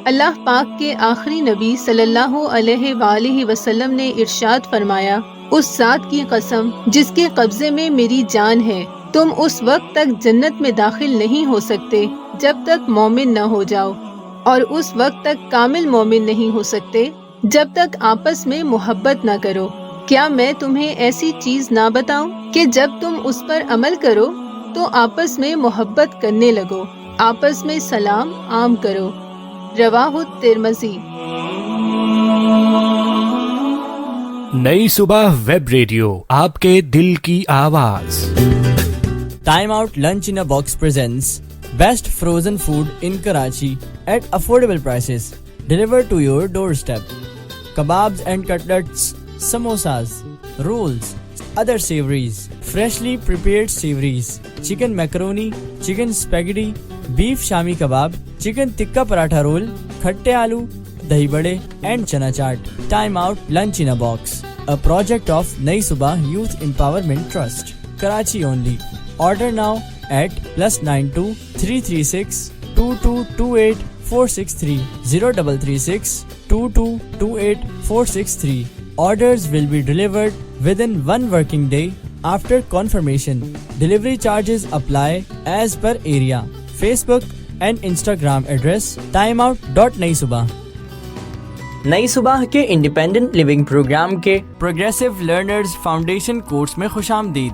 اللہ پاک کے آخری نبی صلی اللہ علیہ وآلہ وسلم نے ارشاد فرمایا, اس ذات کی قسم جس کے قبضے میں میری جان ہے, تم اس وقت تک جنت میں داخل نہیں ہو سکتے جب تک مومن نہ ہو جاؤ, اور اس وقت تک کامل مومن نہیں ہو سکتے جب تک آپس میں محبت نہ کرو. کیا میں تمہیں ایسی چیز نہ بتاؤں کہ جب تم اس پر عمل کرو تو آپس میں محبت کرنے لگو, آپس میں سلام عام کرو. رواہ الترمذی. نئی صبح ویب ریڈیو, آپ کے دل کی آواز. Time Out Lunch in a Box presents best frozen food in Karachi at affordable prices, delivered to your doorstep. Kebabs and cutlets, samosas, rolls, other savories, freshly prepared savories, chicken macaroni, chicken spaghetti, beef shami kebab, chicken tikka paratha roll, khatte aloo, dahi bade and chana chaat. Time Out Lunch in a Box, a project of Nai Subah Youth Empowerment Trust, Karachi only. Order now at +92 336 2228 463 0336 2228 463. Orders will be delivered within 1 working day after confirmation. Delivery charges apply as per area. Facebook and Instagram address timeout.naisubah. نئی صبح کے independent living programme کے progressive learners foundation course میں خوش آمدید.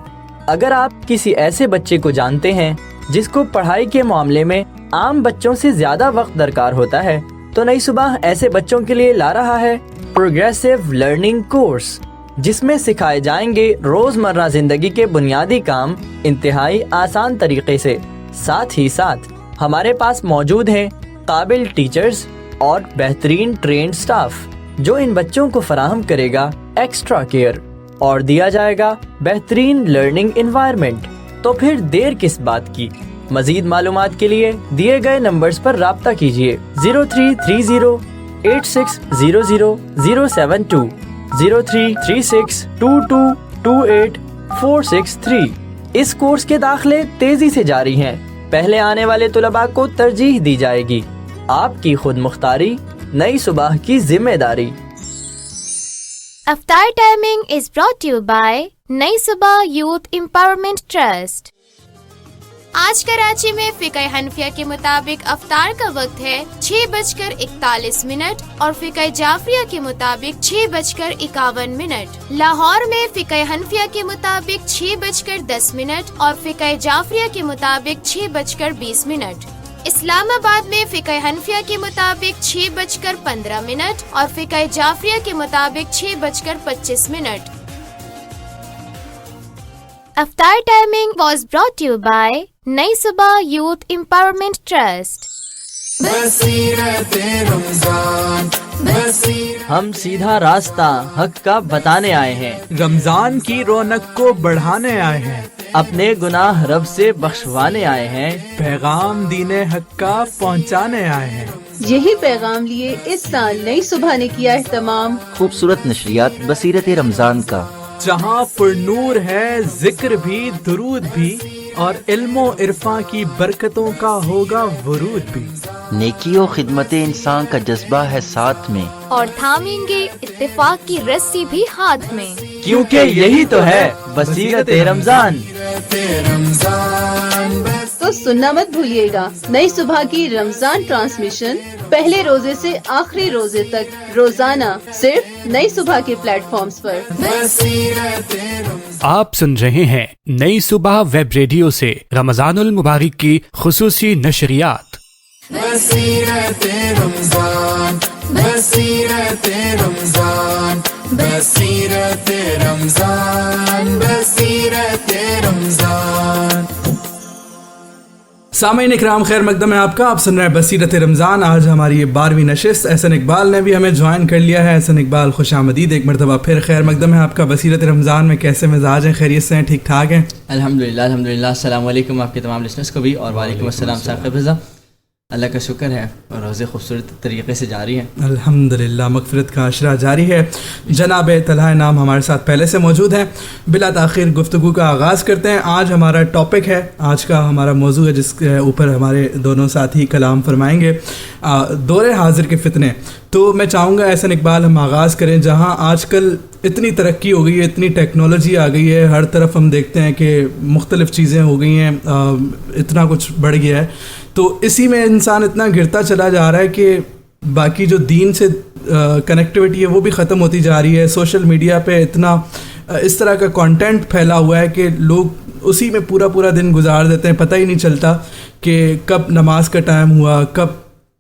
اگر آپ کسی ایسے بچے کو جانتے ہیں جس کو پڑھائی کے معاملے میں عام بچوں سے زیادہ وقت درکار ہوتا ہے, تو نئی صبح ایسے بچوں کے لیے لا رہا ہے پروگریسو لرننگ کورس, جس میں سکھائے جائیں گے روزمرہ زندگی کے بنیادی کام انتہائی آسان طریقے سے. ساتھ ہی ساتھ ہمارے پاس موجود ہیں قابل ٹیچرز اور بہترین ٹرینڈ سٹاف, جو ان بچوں کو فراہم کرے گا ایکسٹرا کیئر اور دیا جائے گا بہترین لرننگ انوائرمنٹ. تو پھر دیر کس بات کی, مزید معلومات کے لیے دیے گئے نمبرز پر رابطہ کیجیے 033086000072 03362228 اس کورس کے داخلے تیزی سے جاری ہیں. پہلے آنے والے طلباء کو ترجیح دی جائے گی. آپ کی خود مختاری، نئی صبح کی ذمہ داری. افطار timing is brought you by نئی صبح یوتھ امپاورمنٹ ٹرسٹ. آج کراچی میں فقہ حنفیہ کے مطابق افطار کا وقت ہے 6:41 اور فقہ جعفریہ کے مطابق 6:51. لاہور میں فقہ حنفیہ کے مطابق 6:10 اور فقہ جعفریہ کے مطابق 6:20. اسلام آباد میں فقہ حنفیہ کے مطابق 6:15 اور فقہ جعفریہ کے مطابق 6:25. افطار timing was brought you by نئی صبح یوتھ امپاورمنٹ ٹرسٹ. بصیرت رمضان ہم سیدھا راستہ حق کا بتانے آئے ہیں. رمضان کی رونق کو بڑھانے آئے ہیں. اپنے گناہ رب سے بخشوانے آئے ہیں. پیغام دین حق کا پہنچانے آئے ہیں. یہی پیغام لیے اس سال نئی صبح نے کیا اہتمام خوبصورت نشریات بصیرت رمضان کا، جہاں پر نور ہے ذکر بھی درود بھی اور علم و عرفاں کی برکتوں کا ہوگا ورود بھی. نیکی و خدمت انسان کا جذبہ ہے ساتھ میں، اور تھامیں گے اتفاق کی رسی بھی ہاتھ میں، کیونکہ یہی تو ہے بصیرت رمضان. تو سننا مت بھولیے گا نئی صبح کی رمضان ٹرانسمیشن پہلے روزے سے آخری روزے تک روزانہ صرف نئی صبح کے پلیٹ فارمز پر. آپ سن رہے ہیں نئی صبح ویب ریڈیو سے رمضان المبارک کی خصوصی نشریات. بصیرت رمضان بصیرت رمضان بصیرت رمضان بصیرت رمضان. سامعین اکرام، خیر مقدم ہے آپ کا. آپ سن رہے ہیں بصیرت رمضان. آج ہماری یہ 12ویں نشست. احسن اقبال نے بھی ہمیں جوائن کر لیا ہے. احسن اقبال خوش آمدید ایک مرتبہ پھر. خیر مقدم ہے آپ کا. بصیرت رمضان میں کیسے مزاج ہیں؟ خیریت سے ہیں؟ ٹھیک ٹھاک ہیں؟ الحمدللہ الحمدللہ. السلام علیکم آپ کے تمام لسنرس کو بھی، اور وعلیکم السلام. ثاقب رضا، اللہ کا شکر ہے اور روزے خوبصورت طریقے سے جاری ہیں الحمدللہ. مغفرت کا عشرہ جاری ہے. جناب طلحہ نام ہمارے ساتھ پہلے سے موجود ہیں. بلا تاخیر گفتگو کا آغاز کرتے ہیں. آج ہمارا ٹاپک ہے، آج کا ہمارا موضوع ہے جس کے اوپر ہمارے دونوں ساتھی کلام فرمائیں گے، دور حاضر کے فتنے. تو میں چاہوں گا احسن اقبال ہم آغاز کریں. جہاں آج کل اتنی ترقی ہو گئی ہے، اتنی ٹیکنالوجی آ گئی ہے، ہر طرف ہم دیکھتے ہیں کہ مختلف چیزیں ہو گئی ہیں، اتنا کچھ بڑھ گیا ہے. تو اسی میں انسان اتنا گرتا چلا جا رہا ہے کہ باقی جو دین سے کنیکٹیوٹی ہے وہ بھی ختم ہوتی جا رہی ہے. سوشل میڈیا پہ اتنا اس طرح کا کانٹینٹ پھیلا ہوا ہے کہ لوگ اسی میں پورا دن گزار دیتے ہیں. پتہ ہی نہیں چلتا کہ کب نماز کا ٹائم ہوا، کب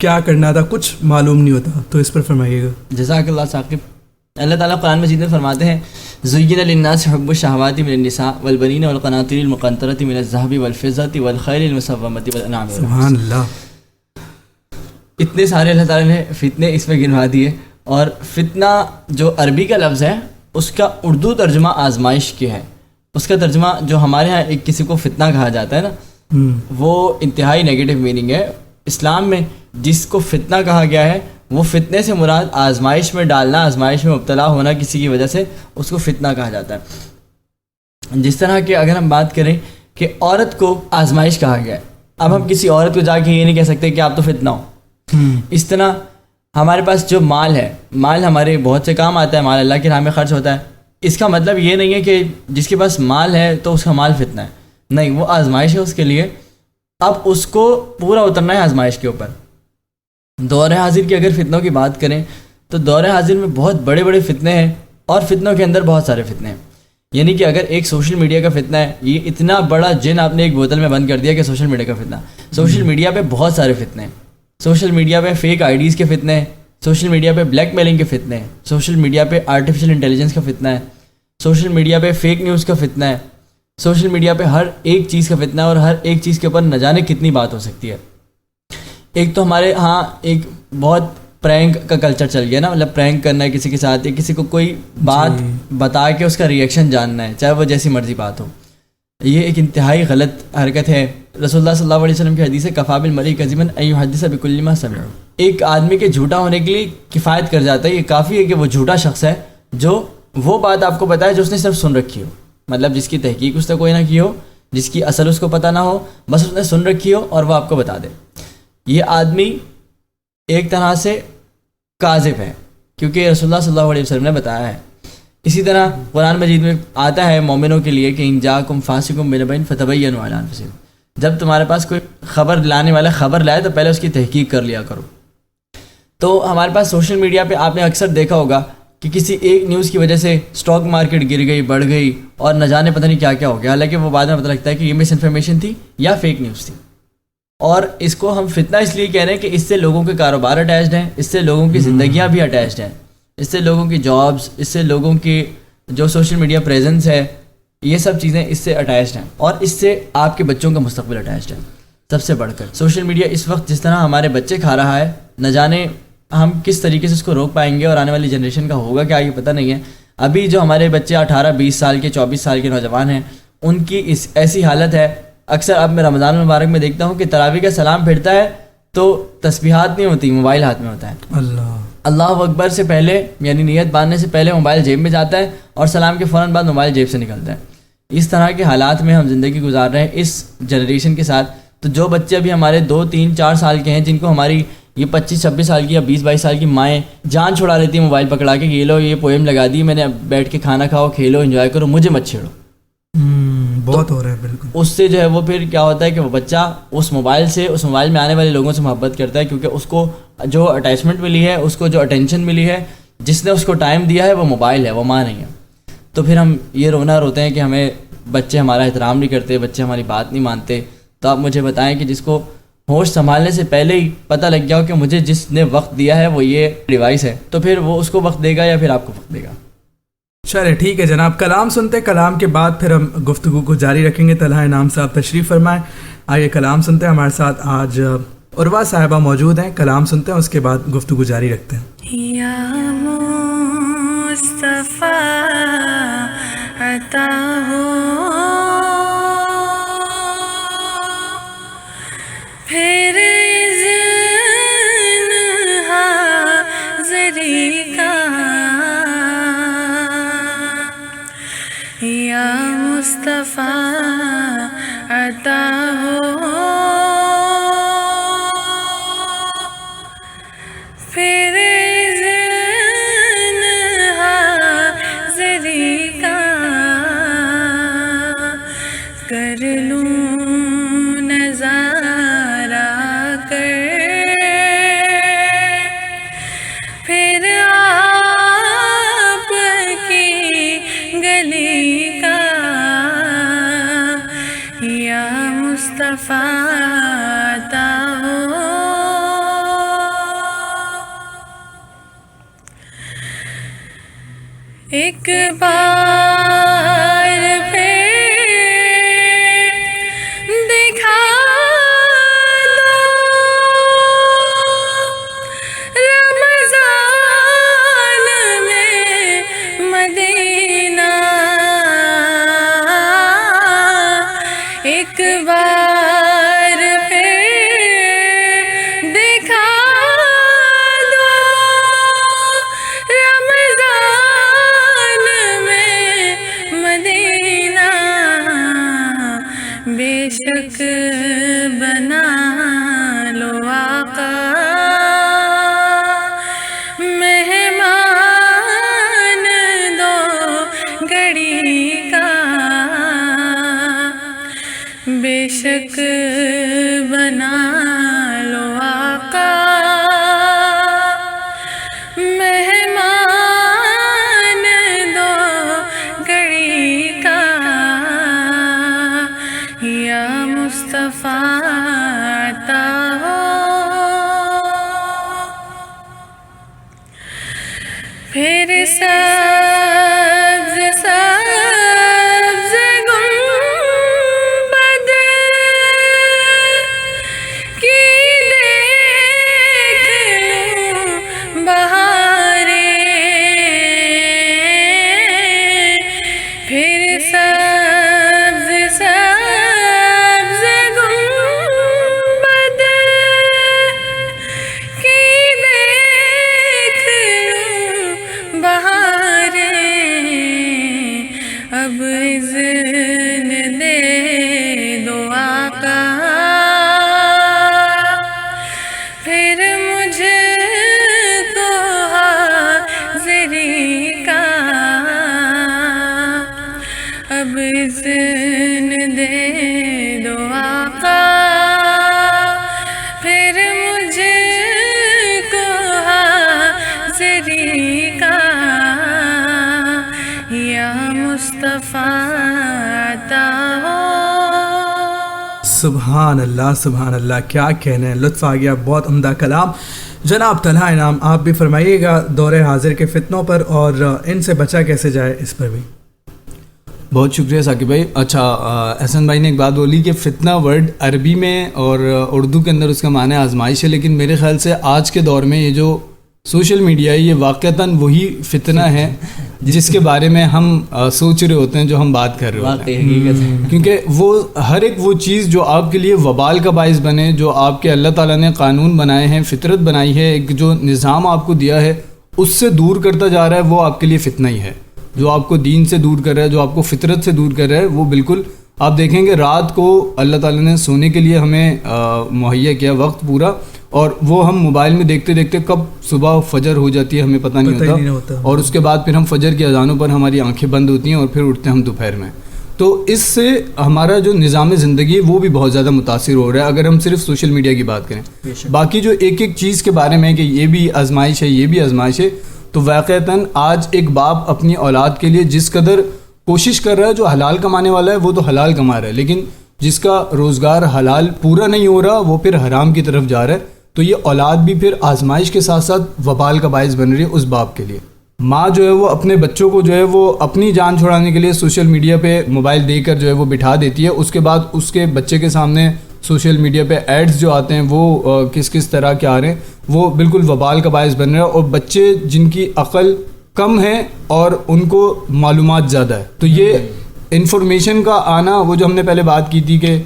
کیا کرنا تھا، کچھ معلوم نہیں ہوتا. تو اس پر فرمائیے گا. جزاک اللہ ثاقب. اللہ تعالیٰ قرآن مجید میں فرماتے ہیں زُيِّنَ لِلنَّاسِ حُبُّ الشَّهَوَاتِ مِنَ النِّسَاءِ وَالْبَنِينَ وَالْقَنَاطِيرِ الْمُقَنطَرَةِ مِنَ الذَّهَبِ وَالْفِضَّةِ وَالْخَيْلِ الْمُسَوَّمَةِ وَالْأَنْعَامِ. سبحان اللہ. اتنے سارے اللہ تعالیٰ نے فتنے اس میں گنوا دیے. اور فتنہ جو عربی کا لفظ ہے اس کا اردو ترجمہ آزمائش کی ہے. اس کا ترجمہ جو ہمارے ہاں ایک کسی کو فتنہ کہا جاتا ہے نا، وہ انتہائی نیگیٹو میننگ ہے. اسلام میں جس کو فتنہ کہا گیا ہے وہ فتنے سے مراد آزمائش میں ڈالنا، آزمائش میں مبتلا ہونا کسی کی وجہ سے، اس کو فتنہ کہا جاتا ہے. جس طرح کہ اگر ہم بات کریں کہ عورت کو آزمائش کہا گیا ہے، اب ہم کسی عورت کو جا کے یہ نہیں کہہ سکتے کہ آپ تو فتنہ ہو. اس طرح ہمارے پاس جو مال ہے، مال ہمارے بہت سے کام آتا ہے، مال اللہ کی راہ میں خرچ ہوتا ہے. اس کا مطلب یہ نہیں ہے کہ جس کے پاس مال ہے تو اس کا مال فتنہ ہے، نہیں، وہ آزمائش ہے اس کے لیے. اب اس کو پورا اترنا ہے آزمائش کے اوپر. دور حاضر کی اگر فتنوں کی بات کریں تو دور حاضر میں بہت بڑے بڑے فتنے ہیں، اور فتنوں کے اندر بہت سارے فتنے ہیں. یعنی کہ اگر ایک سوشل میڈیا کا فتنہ ہے، یہ اتنا بڑا جن آپ نے ایک بوتل میں بند کر دیا کہ سوشل میڈیا کا فتنہ. سوشل میڈیا پہ بہت سارے فتنے ہیں. سوشل میڈیا پہ فیک آئی ڈیز کے فتنے ہیں، سوشل میڈیا پہ بلیک میلنگ کے فتنے ہیں، سوشل میڈیا پہ آرٹیفیشل انٹیلیجنس کا فتنہ ہے، سوشل میڈیا پہ فیک نیوز کا فتنہ ہے، سوشل میڈیا پہ ہر ایک چیز کا فتنہ ہے، اور ہر ایک چیز کے اوپر نہ جانے کتنی بات ہو سکتی ہے. ایک تو ہمارے ہاں ایک بہت پرینک کا کلچر چل گیا نا، مطلب پرینک کرنا ہے کسی کے ساتھ، یا کسی کو کوئی بات بتا کے اس کا ریئیکشن جاننا ہے، چاہے وہ جیسی مرضی بات ہو. یہ ایک انتہائی غلط حرکت ہے. رسول اللہ صلی اللہ علیہ وسلم کی حدیث ہے کفا بالمرء کذبا ان یحدث بکل ما سمع. ایک آدمی کے جھوٹا ہونے کے لیے کفایت کر جاتا ہے، یہ کافی ہے کہ وہ جھوٹا شخص ہے جو وہ بات آپ کو بتائے جو اس نے صرف سن رکھی ہو، مطلب جس کی تحقیق اس نے کوئی نہ کی ہو، جس کی اصل اس کو پتہ نہ ہو، بس اس نے سن رکھی ہو اور وہ آپ کو بتا دے. یہ آدمی ایک طرح سے کاذب ہے، کیونکہ رسول اللہ صلی اللہ علیہ وسلم نے بتایا ہے. اسی طرح قرآن مجید میں آتا ہے مومنوں کے لیے کہ ان جاءکم فاسق بنبأ فتبینوا علی انفسکم، جب تمہارے پاس کوئی خبر لانے والا خبر لائے تو پہلے اس کی تحقیق کر لیا کرو. تو ہمارے پاس سوشل میڈیا پہ آپ نے اکثر دیکھا ہوگا کہ کسی ایک نیوز کی وجہ سے اسٹاک مارکیٹ گر گئی، بڑھ گئی اور نہ جانے پتہ نہیں کیا کیا ہو گیا، حالانکہ وہ بعد میں پتہ لگتا ہے کہ یہ مس انفارمیشن تھی یا فیک نیوز تھی. اور اس کو ہم فتنہ اس لیے کہہ رہے ہیں کہ اس سے لوگوں کے کاروبار اٹیچڈ ہیں، اس سے لوگوں کی زندگیاں بھی اٹیچڈ ہیں، اس سے لوگوں کی جابس، اس سے لوگوں کی جو سوشل میڈیا پریزنس ہے، یہ سب چیزیں اس سے اٹیچڈ ہیں، اور اس سے آپ کے بچوں کا مستقبل اٹیچڈ ہے. سب سے بڑھ کر سوشل میڈیا اس وقت جس طرح ہمارے بچے کھا رہا ہے، نہ جانے ہم کس طریقے سے اس کو روک پائیں گے اور آنے والی جنریشن کا ہوگا کیا یہ پتہ نہیں ہے. ابھی جو ہمارے بچے 18-20 سال کے 24 سال کے نوجوان ہیں، ان کی اس ایسی حالت ہے. اکثر اب میں رمضان المبارک میں دیکھتا ہوں کہ تراویح کا سلام پھرتا ہے تو تسبیحات نہیں ہوتی، موبائل ہاتھ میں ہوتا ہے. اللہ اکبر سے پہلے یعنی نیت باندھنے سے پہلے موبائل جیب میں جاتا ہے اور سلام کے فوراً بعد موبائل جیب سے نکلتا ہے. اس طرح کے حالات میں ہم زندگی گزار رہے ہیں اس جنریشن کے ساتھ. تو جو بچے ابھی ہمارے 2, 3, 4 سال کے ہیں، جن کو ہماری یہ 25-26 سال کی یا 20-22 سال کی مائیں جان چھڑا لیتی ہیں موبائل پکڑا کے کہ یہ لو یہ پوئم لگا دی میں نے، بیٹھ کے کھانا کھاؤ، کھیلو، انجوائے کرو، مجھے مت چھیڑو. بہت ہو رہا ہے. بالکل اس سے جو ہے وہ پھر کیا ہوتا ہے کہ وہ بچہ اس موبائل میں آنے والے لوگوں سے محبت کرتا ہے، کیونکہ اس کو جو اٹیچمنٹ ملی ہے، اس کو جو اٹینشن ملی ہے، جس نے اس کو ٹائم دیا ہے وہ موبائل ہے، وہ ماں نہیں ہے. تو پھر ہم یہ رونا روتے ہیں کہ ہمیں بچے ہمارا احترام نہیں کرتے، بچے ہماری بات نہیں مانتے. تو آپ مجھے بتائیں کہ جس کو ہوش سنبھالنے سے پہلے ہی پتہ لگ گیا ہو کہ مجھے جس نے وقت دیا ہے وہ یہ ڈیوائس ہے، تو پھر وہ اس کو وقت دے گا یا پھر آپ کو وقت دے گا؟ چلے ٹھیک ہے جناب، کلام سنتے، کلام کے بعد پھر ہم گفتگو کو جاری رکھیں گے. طلحہ انعام صاحب تشریف فرمائیں. آئیے کلام سنتے ہیں. ہمارے ساتھ آج عروہ صاحبہ موجود ہیں. کلام سنتے ہیں، اس کے بعد گفتگو جاری رکھتے ہیں. یا مصطفیٰ عطا ہو پھر اذن حاضری کا، یا مصطفیٰ عطا ہو پھر اذن حاضری کا، کر لوں نظارہ کر پھر آپ کی گلی کا، یا مصطفیٰ عطا ہو. ایک بار پھر دکھا دو رمضان میں مدینہ، ایک بار پھر دکھا دو رمضان میں مدینہ، بے شک بنا لو آقا مہمان دو گھڑی کا، بے شک بنا لو آقا مہمان دو گھڑی کا، یا مصطفیٰ عطا ہو پھر سبز سبز گنبد کی دیکھ لوں بہاریں، پھر سبز اب اذن دے دو آقا پھر مجھے کو حاضری کا، اب اذن دے دو آقا پھر مجھے کو حاضری کا، یا مصطفیٰ عطا ہو۔ سبحان اللہ، کیا کہنے، لطف آ گیا، بہت عمدہ کلام۔ جناب طلحہ انعام، آپ بھی فرمائیے گا دور حاضر کے فتنوں پر اور ان سے بچا کیسے جائے، اس پر بھی۔ بہت شکریہ ثاقب بھائی۔ اچھا، احسن بھائی نے ایک بات بولی کہ فتنہ ورڈ عربی میں اور اردو کے اندر اس کا معنی آزمائش ہے، لیکن میرے خیال سے آج کے دور میں یہ جو سوشل میڈیا ہے یہ واقعتاً وہی فتنہ ہے جس کے بارے میں ہم سوچ رہے ہوتے ہیں، جو ہم بات کر رہے ہوتے ہیں، کیونکہ وہ ہر ایک وہ چیز جو آپ کے لیے وبال کا باعث بنے، جو آپ کے اللہ تعالیٰ نے قانون بنائے ہیں، فطرت بنائی ہے، ایک جو نظام آپ کو دیا ہے اس سے دور کرتا جا رہا ہے، وہ آپ کے لیے فتنہ ہی ہے۔ جو آپ کو دین سے دور کر رہا ہے، جو آپ کو فطرت سے دور کر رہا ہے، وہ بالکل آپ دیکھیں گے رات کو اللہ تعالیٰ نے سونے کے لیے ہمیں مہیا کیا وقت پورا، اور وہ ہم موبائل میں دیکھتے دیکھتے کب صبح فجر ہو جاتی ہے ہمیں پتہ نہیں ہوتا، اور اس کے بعد پھر ہم فجر کی اذانوں پر ہماری آنکھیں بند ہوتی ہیں اور پھر اٹھتے ہیں ہم دوپہر میں۔ تو اس سے ہمارا جو نظام زندگی ہے وہ بھی بہت زیادہ متاثر ہو رہا ہے، اگر ہم صرف سوشل میڈیا کی بات کریں۔ باقی جو ایک ایک چیز کے بارے میں کہ یہ بھی آزمائش ہے، یہ بھی آزمائش ہے، تو واقعتاً آج ایک باپ اپنی اولاد کے لیے جس قدر کوشش کر رہا ہے، جو حلال کمانے والا ہے وہ تو حلال کما رہا ہے، لیکن جس کا روزگار حلال پورا نہیں ہو رہا وہ پھر حرام کی طرف جا رہا ہے، تو یہ اولاد بھی پھر آزمائش کے ساتھ ساتھ وبال کا باعث بن رہی ہے اس باپ کے لیے۔ ماں جو ہے وہ اپنے بچوں کو جو ہے وہ اپنی جان چھڑانے کے لیے سوشل میڈیا پہ موبائل دے کر جو ہے وہ بٹھا دیتی ہے، اس کے بعد اس کے بچے کے سامنے سوشل میڈیا پہ ایڈز جو آتے ہیں وہ کس طرح کے آ رہے ہیں، وہ بالکل وبال کا باعث بن رہے ہیں، اور بچے جن کی عقل کم ہے اور ان کو معلومات زیادہ ہے، تو یہ انفارمیشن کا آنا، وہ جو ہم نے پہلے بات کی تھی کہ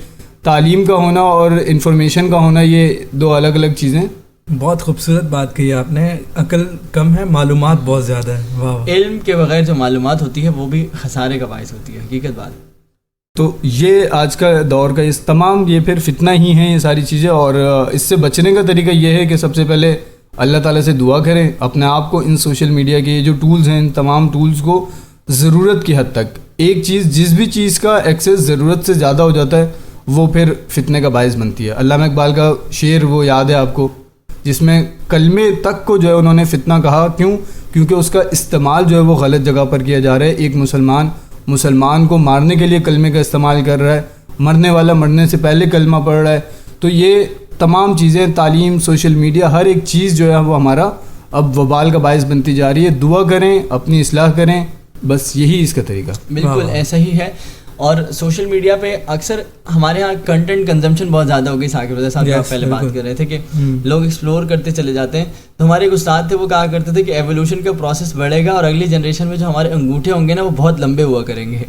تعلیم کا ہونا اور انفارمیشن کا ہونا یہ دو الگ الگ چیزیں۔ بہت خوبصورت بات کہی آپ نے، عقل کم ہے، معلومات بہت زیادہ ہے۔ واہ، علم کے بغیر جو معلومات ہوتی ہے وہ بھی خسارے کا باعث ہوتی ہے، حقیقت بات۔ تو یہ آج کا دور کا اس تمام یہ پھر فتنہ ہی ہیں یہ ساری چیزیں، اور اس سے بچنے کا طریقہ یہ ہے کہ سب سے پہلے اللہ تعالیٰ سے دعا کریں، اپنے آپ کو ان سوشل میڈیا کے جو ٹولز ہیں ان تمام ٹولز کو ضرورت کی حد تک، ایک چیز جس بھی چیز کا ایکسیس ضرورت سے زیادہ ہو جاتا ہے وہ پھر فتنے کا باعث بنتی ہے۔ علامہ اقبال کا شعر وہ یاد ہے آپ کو، جس میں کلمے تک کو جو ہے انہوں نے فتنہ کہا، کیونکہ اس کا استعمال جو ہے وہ غلط جگہ پر کیا جا رہا ہے۔ ایک مسلمان کو مارنے کے لیے کلمے کا استعمال کر رہا ہے، مرنے والا مرنے سے پہلے کلمہ پڑھ رہا ہے، تو یہ تمام چیزیں، تعلیم، سوشل میڈیا، ہر ایک چیز جو ہے وہ ہمارا اب وبال کا باعث بنتی جا رہی ہے۔ دعا کریں، اپنی اصلاح کریں، بس یہی اس کا طریقہ۔ بالکل ایسا ہی ہے، اور سوشل میڈیا پہ اکثر ہمارے ہاں کنٹینٹ کنزمپشن بہت زیادہ ہو گئی۔ ثاقب رضا صاحب آپ پہلے بات کر رہے تھے کہ لوگ ایکسپلور کرتے چلے جاتے ہیں، تو ہمارے ایک استاد تھے وہ کہا کرتے تھے کہ ایولیوشن کا پروسیس بڑھے گا اور اگلی جنریشن میں جو ہمارے انگوٹھے ہوں گے نا وہ بہت لمبے ہوا کریں گے،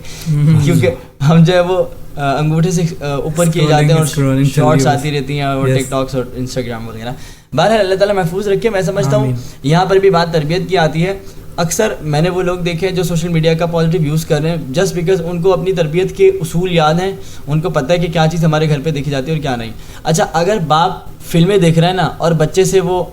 کیونکہ ہم جو ہے وہ انگوٹھے سے اوپر کیے جاتے ہیں اور شارٹس آتی رہتی ہیں اور ٹک ٹاکس اور انسٹاگرام وغیرہ۔ بہرحال اللہ تعالیٰ محفوظ رکھے۔ میں سمجھتا ہوں یہاں پر بھی بات تربیت کی آتی ہے۔ اکثر میں نے وہ لوگ دیکھے ہیں جو سوشل میڈیا کا پازیٹیو یوز کر رہے ہیں جسٹ بیکاز ان کو اپنی تربیت کے اصول یاد ہیں، ان کو پتہ ہے کہ کیا چیز ہمارے گھر پہ دیکھی جاتی ہے اور کیا نہیں۔ اچھا، اگر باپ فلمیں دیکھ رہا ہے نا اور بچے سے وہ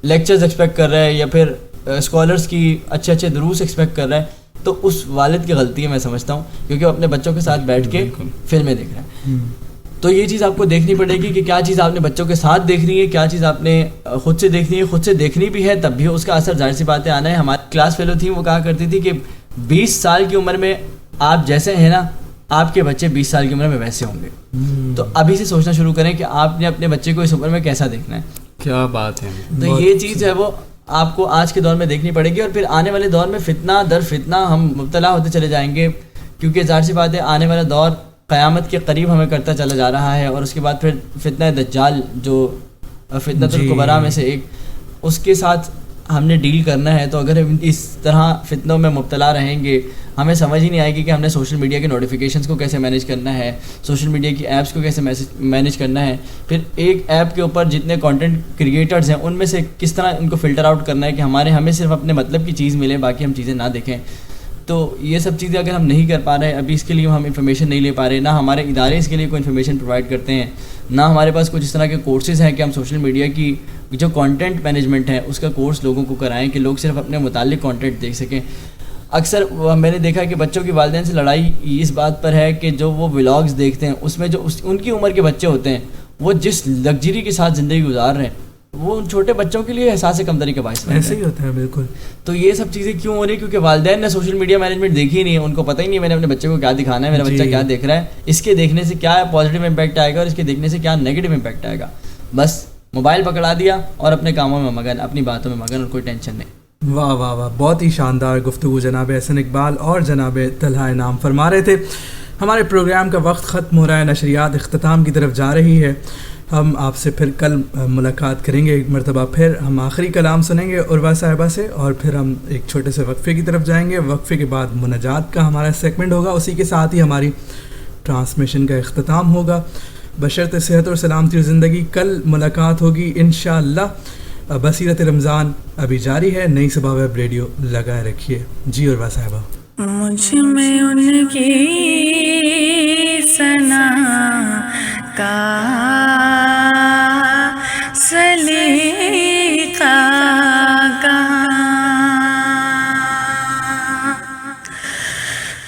لیکچرز ایکسپیکٹ کر رہا ہے یا پھر اسکالرس کی اچھے دروس ایکسپیکٹ کر رہا ہے تو اس والد کی غلطی ہے، میں سمجھتا ہوں، کیونکہ وہ اپنے بچوں کے ساتھ بیٹھ کے فلمیں دیکھ رہا ہے۔ تو یہ چیز آپ کو دیکھنی پڑے گی کہ کیا چیز آپ نے بچوں کے ساتھ دیکھنی ہے، کیا چیز آپ نے خود سے دیکھنی ہے۔ خود سے دیکھنی بھی ہے تب بھی اس کا اثر ظاہر سی باتیں آنا ہے۔ ہماری کلاس فیلو تھی، وہ کہا کرتی تھی کہ 20 سال کی عمر میں آپ جیسے ہیں نا، آپ کے بچے 20 سال کی عمر میں ویسے ہوں گے۔ تو ابھی سے سوچنا شروع کریں کہ آپ نے اپنے بچے کو اس عمر میں کیسا دیکھنا ہے۔ کیا بات ہے۔ تو یہ چیز ہے وہ آپ کو آج کے دور میں دیکھنی پڑے گی، اور پھر آنے والے دور میں فتنہ در فتنہ ہم مبتلا ہوتے چلے جائیں گے، کیونکہ ظاہر سی بات ہے آنے والا دور قیامت کے قریب ہمیں کرتا چلا جا رہا ہے، اور اس کے بعد پھر فتنہ دجال جو فتنۃ الکبریٰ میں سے ایک، اس کے ساتھ ہم نے ڈیل کرنا ہے۔ تو اگر ہم اس طرح فتنوں میں مبتلا رہیں گے، ہمیں سمجھ ہی نہیں آئے گی کہ ہم نے سوشل میڈیا کے نوٹیفیکیشنز کو کیسے مینیج کرنا ہے، سوشل میڈیا کی ایپس کو کیسے مینیج کرنا ہے، پھر ایک ایپ کے اوپر جتنے کانٹینٹ کریٹرز ہیں ان میں سے کس طرح ان کو فلٹر آؤٹ کرنا ہے کہ ہمیں صرف اپنے مطلب کی چیز ملے، باقی ہم چیزیں نہ دیکھیں۔ تو یہ سب چیزیں اگر ہم نہیں کر پا رہے ابھی، اس کے لیے ہم انفارمیشن نہیں لے پا رہے، نہ ہمارے ادارے اس کے لیے کوئی انفارمیشن پرووائڈ کرتے ہیں، نہ ہمارے پاس کچھ اس طرح کے کورسز ہیں کہ ہم سوشل میڈیا کی جو کانٹینٹ مینجمنٹ ہے اس کا کورس لوگوں کو کرائیں کہ لوگ صرف اپنے متعلق کانٹینٹ دیکھ سکیں. اکثر میں نے دیکھا کہ بچوں کی والدین سے لڑائی اس بات پر ہے کہ جو وہ ولاگز دیکھتے ہیں اس میں جو ان کی عمر کے بچے ہوتے ہیں وہ جس لگژری کے ساتھ زندگی گزار رہے ہیں وہ ان چھوٹے بچوں کے لیے احساس کمتری کا باعث بنتا ہے. ایسے ہی ہوتا ہے بالکل. تو یہ سب چیزیں کیوں ہو رہی ہیں؟ کیونکہ والدین نے سوشل میڈیا مینجمنٹ دیکھی ہی نہیں ہے، ان کو پتہ ہی نہیں میں نے اپنے بچے کو کیا دکھانا ہے، میرا بچہ کیا دیکھ رہا ہے، اس کے دیکھنے سے کیا پازیٹیو امپیکٹ آئے گا اور اس کے دیکھنے سے کیا نیگیٹو امپیکٹ آئے گا. بس موبائل پکڑا دیا اور اپنے کاموں میں مگن، اپنی باتوں میں مگن اور کوئی ٹینشن نہیں. واہ واہ واہ، بہت ہی شاندار گفتگو جناب احسن اقبال اور جناب طلحہ انعام فرما رہے تھے. ہمارے پروگرام کا وقت ختم ہو رہا ہے، نشریات اختتام کی طرف جا رہی ہے. ہم آپ سے پھر کل ملاقات کریں گے ایک مرتبہ، پھر ہم آخری کلام سنیں گے عروہ صاحبہ سے اور پھر ہم ایک چھوٹے سے وقفے کی طرف جائیں گے. وقفے کے بعد مناجات کا ہمارا سیگمنٹ ہوگا، اسی کے ساتھ ہی ہماری ٹرانسمیشن کا اختتام ہوگا. بشرط صحت اور سلامتی اور زندگی کل ملاقات ہوگی انشاءاللہ. بصیرت رمضان ابھی جاری ہے، نئی صبح ویب ریڈیو لگائے رکھیے. جی عروہ صاحبہ. مجھ میں ان کی ثنا کا سلیقہ کہاں،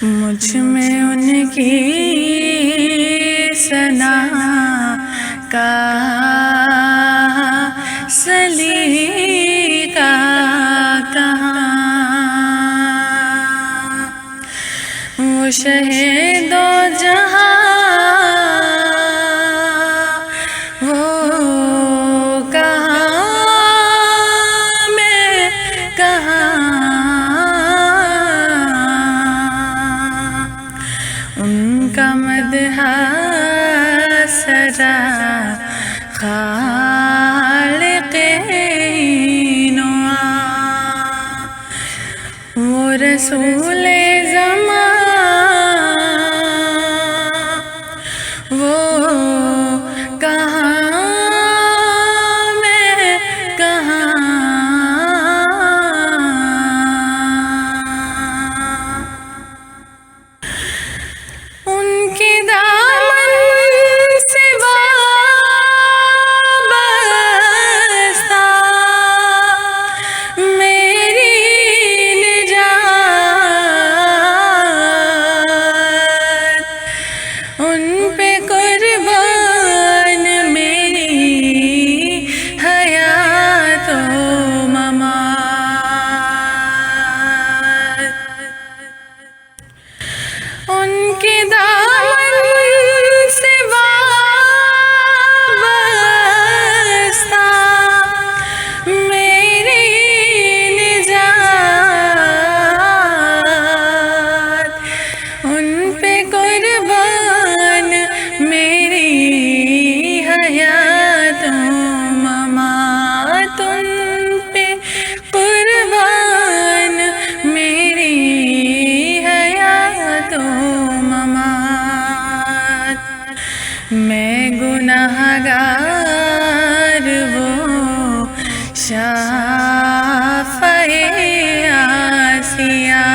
مجھ میں ان کی ثنا کا سلیقہ کہاں، وہ شہید و جہاں وہ کہاں میں کہاں، ان کا مدح سرا خالق نوا، وہ رسول زمان وہ کہاں میں کہاں، ان کے دامن سے وابستہ میری نجات، ان پہ قربان میری حیات و ممات، ان کے دامن سے وابستہ میری نجات، ان پہ قربان میری حیات و ممات، ان پہ قربان میری حیات و ممات. میں گناہگار وہ شافعِ آسیہ،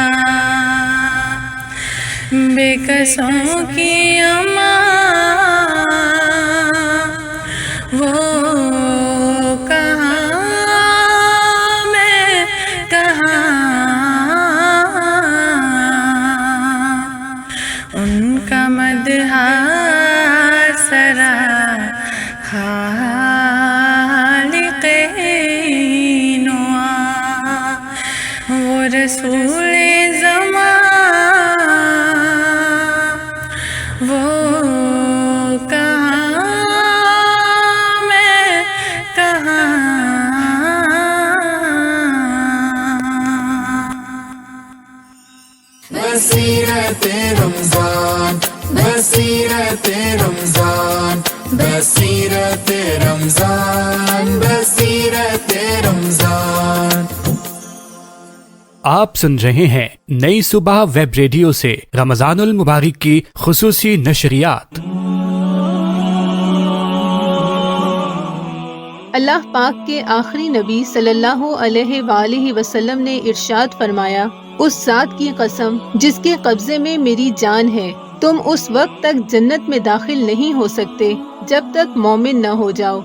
بے کسوں کی اماں وہ کہاں میں کہاں، ان کا مدح سرا خالق نوا، وہ رسول زمان وہ کہاں میں کہاں. بصیرت رمضان بصیرت رمضان بصیرت رمضان بصیرت رمضان. آپ سن رہے ہیں نئی صبح ویب ریڈیو سے رمضان المبارک کی خصوصی نشریات. اللہ پاک کے آخری نبی صلی اللہ علیہ وآلہ وسلم نے ارشاد فرمایا، اس ذات کی قسم جس کے قبضے میں میری جان ہے، تم اس وقت تک جنت میں داخل نہیں ہو سکتے جب تک مومن نہ ہو جاؤ،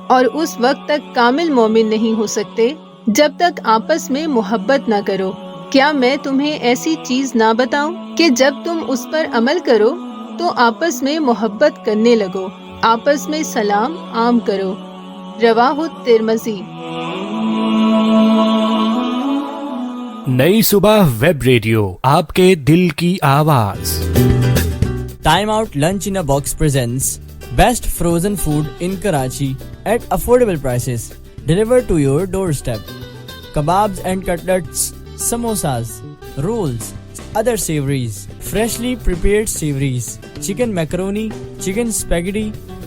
اور اس وقت تک کامل مومن نہیں ہو سکتے جب تک آپس میں محبت نہ کرو۔ کیا میں تمہیں ایسی چیز نہ بتاؤں کہ جب تم اس پر عمل کرو تو آپس میں محبت کرنے لگو، آپس میں سلام عام کرو۔ رواہ الترمذی۔ نئی صبح ویب ریڈیو، آپ کے دل کی آواز۔ Time Out Lunch in a Box presents best frozen food in Karachi at affordable prices, delivered to your doorstep. Kebabs and cutlets, samosas, rolls, other savories, freshly prepared savories, chicken macaroni, chicken spaghetti,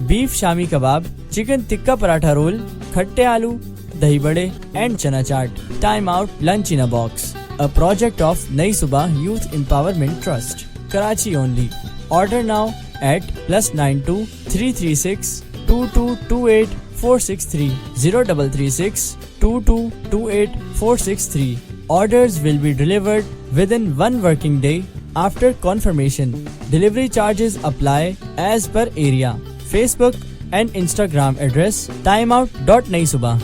beef shami kebab, chicken tikka paratha roll, khatte aloo, dahi bade and chana chaat. Time Out Lunch in a Box, a project of Nai Subah Youth Empowerment Trust, Karachi only. Order now at +92 336 2228 463 0336 2228 463. Orders will be delivered within 1 working day after confirmation. Delivery charges apply as per area. Facebook and Instagram address timeout.naisubah.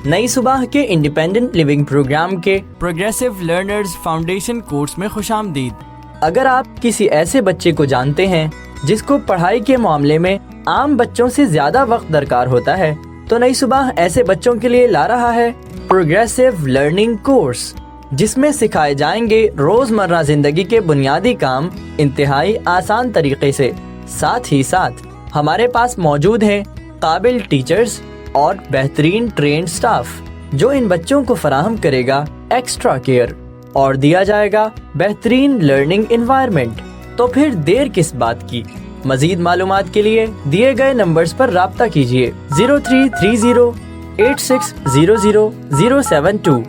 نئی صبح کے independent living programme کے progressive learners foundation course میں خوش آمدید۔ اگر آپ کسی ایسے بچے کو جانتے ہیں جس کو پڑھائی کے معاملے میں عام بچوں سے زیادہ وقت درکار ہوتا ہے، تو نئی صبح ایسے بچوں کے لیے لا رہا ہے پروگریسو لرننگ کورس، جس میں سکھائے جائیں گے روزمرہ زندگی کے بنیادی کام انتہائی آسان طریقے سے۔ ساتھ ہی ساتھ ہمارے پاس موجود ہیں قابل ٹیچرز اور بہترین ٹرینڈ سٹاف، جو ان بچوں کو فراہم کرے گا ایکسٹرا کیئر اور دیا جائے گا بہترین لرننگ انوائرمنٹ۔ تو پھر دیر کس بات کی؟ مزید معلومات کے لیے دیے گئے نمبرز پر رابطہ کیجیے 0330 8600 072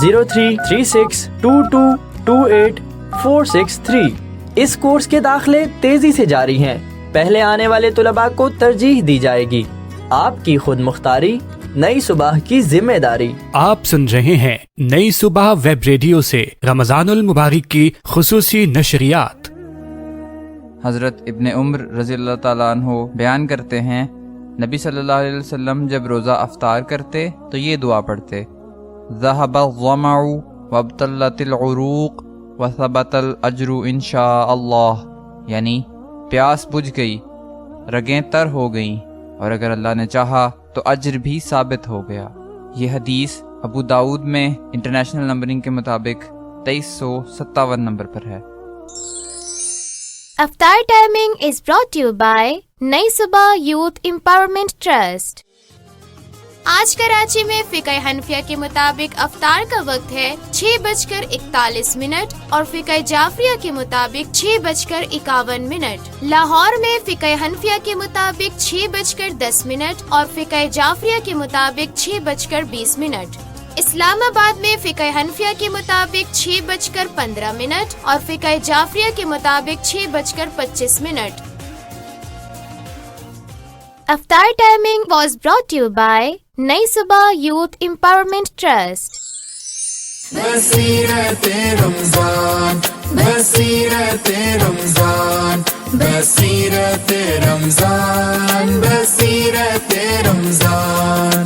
0336 2228 463۔ اس کورس کے داخلے تیزی سے جاری ہیں، پہلے آنے والے طلباء کو ترجیح دی جائے گی۔ آپ کی خود مختاری، نئی صبح کی ذمہ داری۔ آپ سن رہے ہیں نئی صبح ویب ریڈیو سے رمضان المبارک کی خصوصی نشریات۔ حضرت ابن عمر رضی اللہ تعالیٰ عنہ بیان کرتے ہیں، نبی صلی اللہ علیہ وسلم جب روزہ افطار کرتے تو یہ دعا پڑھتے: ذہب الظمع وابتلت العروق وثبت الاجر انشاء اللہ، یعنی پیاس بجھ گئی، رگیں تر ہو گئیں، اور اگر اللہ نے چاہا تو اجر بھی ثابت ہو گیا۔ یہ حدیث ابو داؤد میں انٹرنیشنل نمبرنگ کے مطابق 2357 نمبر پر ہے۔ افطار timing is brought to you by نئی صبح یوتھ امپاورمنٹ ٹرسٹ۔ آج کراچی میں فقہ حنفیہ کے مطابق افطار کا وقت ہے 6:41 اور فقہ جعفریہ کے مطابق 6:51۔ لاہور میں فقہ حنفیہ کے مطابق 6:10 اور فقہ جعفریہ کے مطابق 6:20۔ اسلام آباد میں فقہ حنفیہ کے مطابق 6:15 اور فقہ جعفریہ کے مطابق 6:25۔ افطار timing was brought to you by نئی صبح یوتھ امپاورمنٹ ٹرسٹ۔ بصیرت رمضان، بصیرت رمضان، بصیرت رمضان، بصیرت رمضان۔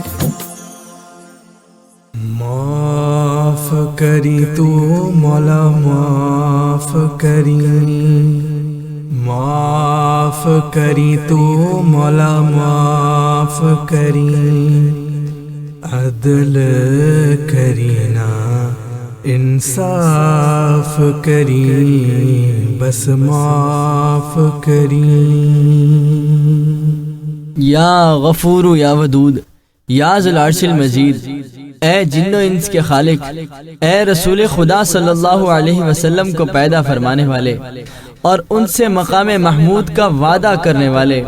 معاف کری تو مولا معاف کری، معاف کری تو مولا معاف کری، عدل کرینا انصاف کری، بس معاف کری۔ یا غفور یا ودود یا ذی العرش المجید، اے جن و انس کے خالق، اے رسول خدا صلی اللہ علیہ وسلم کو پیدا فرمانے والے اور ان سے مقام محمود کا وعدہ کرنے والے،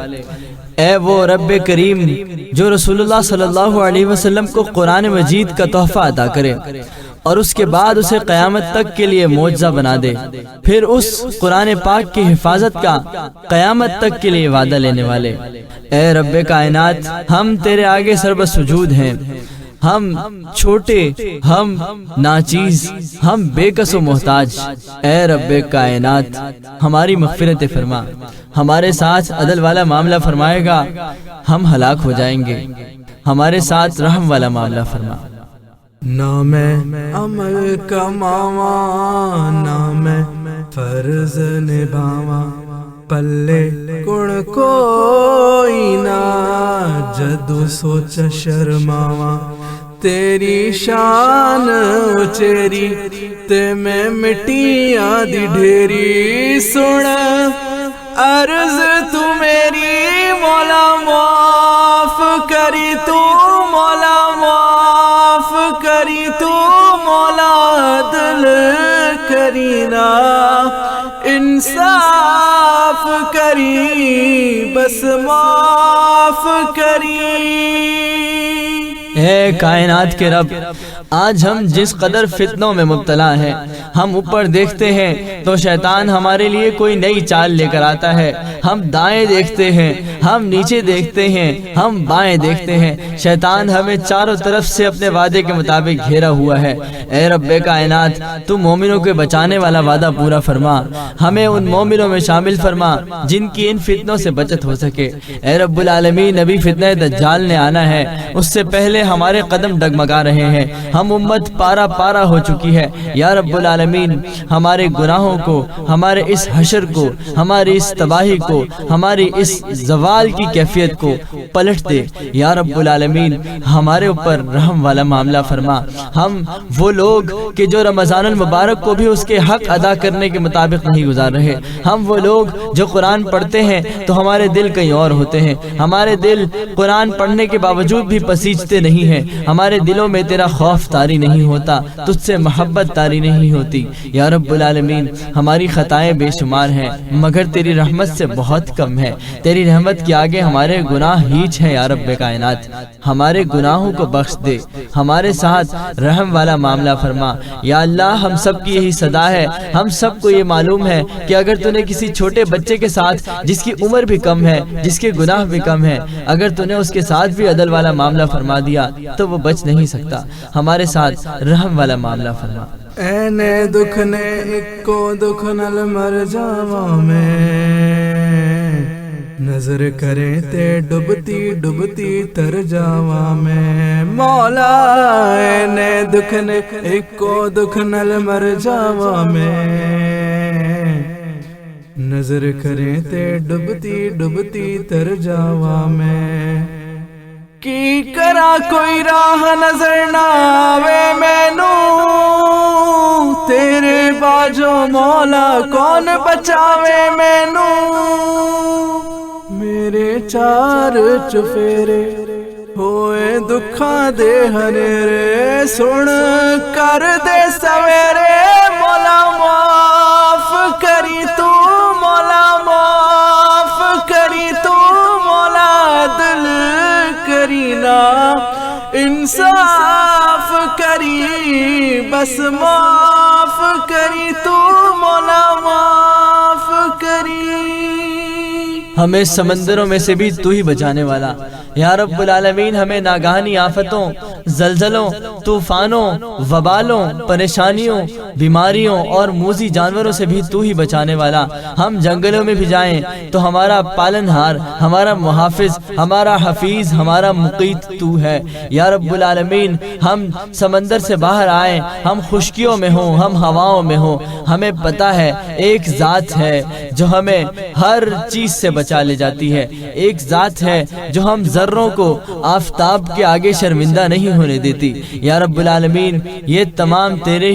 اے وہ رب کریم جو رسول اللہ صلی اللہ علیہ وسلم کو قرآن مجید کا تحفہ عطا کرے اور اس کے بعد اسے قیامت تک کے لیے معجزہ بنا دے، پھر اس قرآن پاک کی حفاظت کا قیامت تک کے لیے وعدہ لینے والے، اے رب کائنات، ہم تیرے آگے سربسجود ہیں، ہم چھوٹے، ہم ناچیز، ہم بے کس و محتاج، اے رب کائنات ہماری مغفرت فرما، ہمارے ساتھ عدل والا معاملہ فرمائے گا، ہم ہلاک ہو جائیں گے، ہمارے ساتھ رحم والا معاملہ فرما۔ نہ میں عمل کماواں، نہ میں فرض نبھاواں، پلے کڑ کوئی نہ جدو سوچ شرماواں، تیری شان اچیری تے میں مٹیاں دی ڈھیری، سن عرض تو میری مولا معاف کری، تو مولا معاف کری، تو مولا عدل کرینا، انصاف کری بس معاف کری۔ اے کائنات کے رب، آج ہم جس قدر فتنوں میں مبتلا ہیں، ہم اوپر دیکھتے ہیں تو شیطان ہمارے لیے کوئی نئی چال لے کر آتا ہے، ہم دائیں دیکھتے ہیں، ہم نیچے دیکھتے ہیں، ہم بائیں دیکھتے ہیں، شیطان ہمیں چاروں طرف سے اپنے وعدے کے مطابق گھیرا ہوا ہے۔ اے رب کائنات، تو مومنوں کے بچانے والا وعدہ پورا فرما، ہمیں ان مومنوں میں شامل فرما جن کی ان فتنوں سے بچت ہو سکے۔ اے رب العالمین، ابھی فتنہ دجال نے آنا ہے، اس سے پہلے ہمارے قدم ڈگمگا رہے ہیں، ہم امت پارا پارا ہو چکی ہے۔ یا رب العالمین، ہمارے گناہوں کو، ہمارے اس حشر کو، ہماری اس تباہی کو، ہماری اس زوال کی کیفیت کو پلٹ دے۔ یا رب العالمین، ہمارے اوپر رحم والا معاملہ فرما۔ ہم وہ لوگ کہ جو رمضان المبارک کو بھی اس کے حق ادا کرنے کے مطابق نہیں گزار رہے، ہم وہ لوگ جو قرآن پڑھتے ہیں تو ہمارے دل کہیں اور ہوتے ہیں، ہمارے دل قرآن پڑھنے کے باوجود بھی پسیجتے نہیں ہیں، ہمارے دلوں میں تیرا خوف طاری نہیں ہوتا، تجھ سے محبت طاری نہیں ہوتی۔ یا رب العالمین، ہماری خطائیں بے شمار ہیں مگر تیری رحمت سے بہت کم ہے، تیری رحمت کے آگے ہمارے گناہ ہیچ ہیں۔ یا رب کائنات، ہمارے گناہوں کو بخش دے، ہمارے ساتھ رحم والا معاملہ فرما۔ یا اللہ، ہم سب کی یہی صدا ہے، ہم سب کو یہ معلوم ہے کہ اگر تو نے کسی چھوٹے بچے کے ساتھ جس کی عمر بھی کم ہے، جس کے گناہ بھی کم ہے، اگر تو نے اس کے ساتھ بھی عدل والا معاملہ فرما دیا تو وہ بچ نہیں سکتا، ہمارے ساتھ رحم والا معاملہ فرما۔ اینے دکھ نے اکو دکھ نل مر جاواں میں، نظر کرے تے ڈبتی ڈبتی تر جاواں میں، مولا اینے دکھ نے اکو دکھ نل مر جاواں میں، نظر کرے تے ڈبتی ڈبتی تر جاواں میں، کی کرا کوئی راہ نظر نہ آوے مینوں، تیرے باجو مولا کون بچاوے مینوں، میرے چار چفیرے ہوئے دکھاں دے ہنیرے، سن کر دے سویرے، مولا معاف کری تو، مولا معاف کری تو، مولا عدل کرینا، انصاف کری بس معاف کری تو، مولا معاف کری۔ ہمیں سمندروں میں سے بھی تو ہی بچانے والا۔ یا رب العالمین، ہمیں ناگہانی آفتوں، زلزلوں، طوفانوں، وبالوں، پریشانیوں، بیماریوں اور موذی جانوروں سے بھی تو ہی بچانے والا۔ ہم جنگلوں میں بھی جائیں تو ہمارا پالنہار، ہمارا محافظ، ہمارا حفیظ، ہمارا مقیت تو ہے۔ یا رب العالمین، ہم سمندر سے باہر آئیں، ہم خشکیوں میں ہوں، ہم ہواؤں میں ہوں، ہمیں پتا ہے ایک ذات ہے جو ہمیں ہر چیز سے بچا لے جاتی ہے، ایک ذات ہے جو ہم ذروں کو آفتاب کے آگے شرمندہ نہیں ہونے دیتی۔ یا رب العالمین، یہ تمام تیرے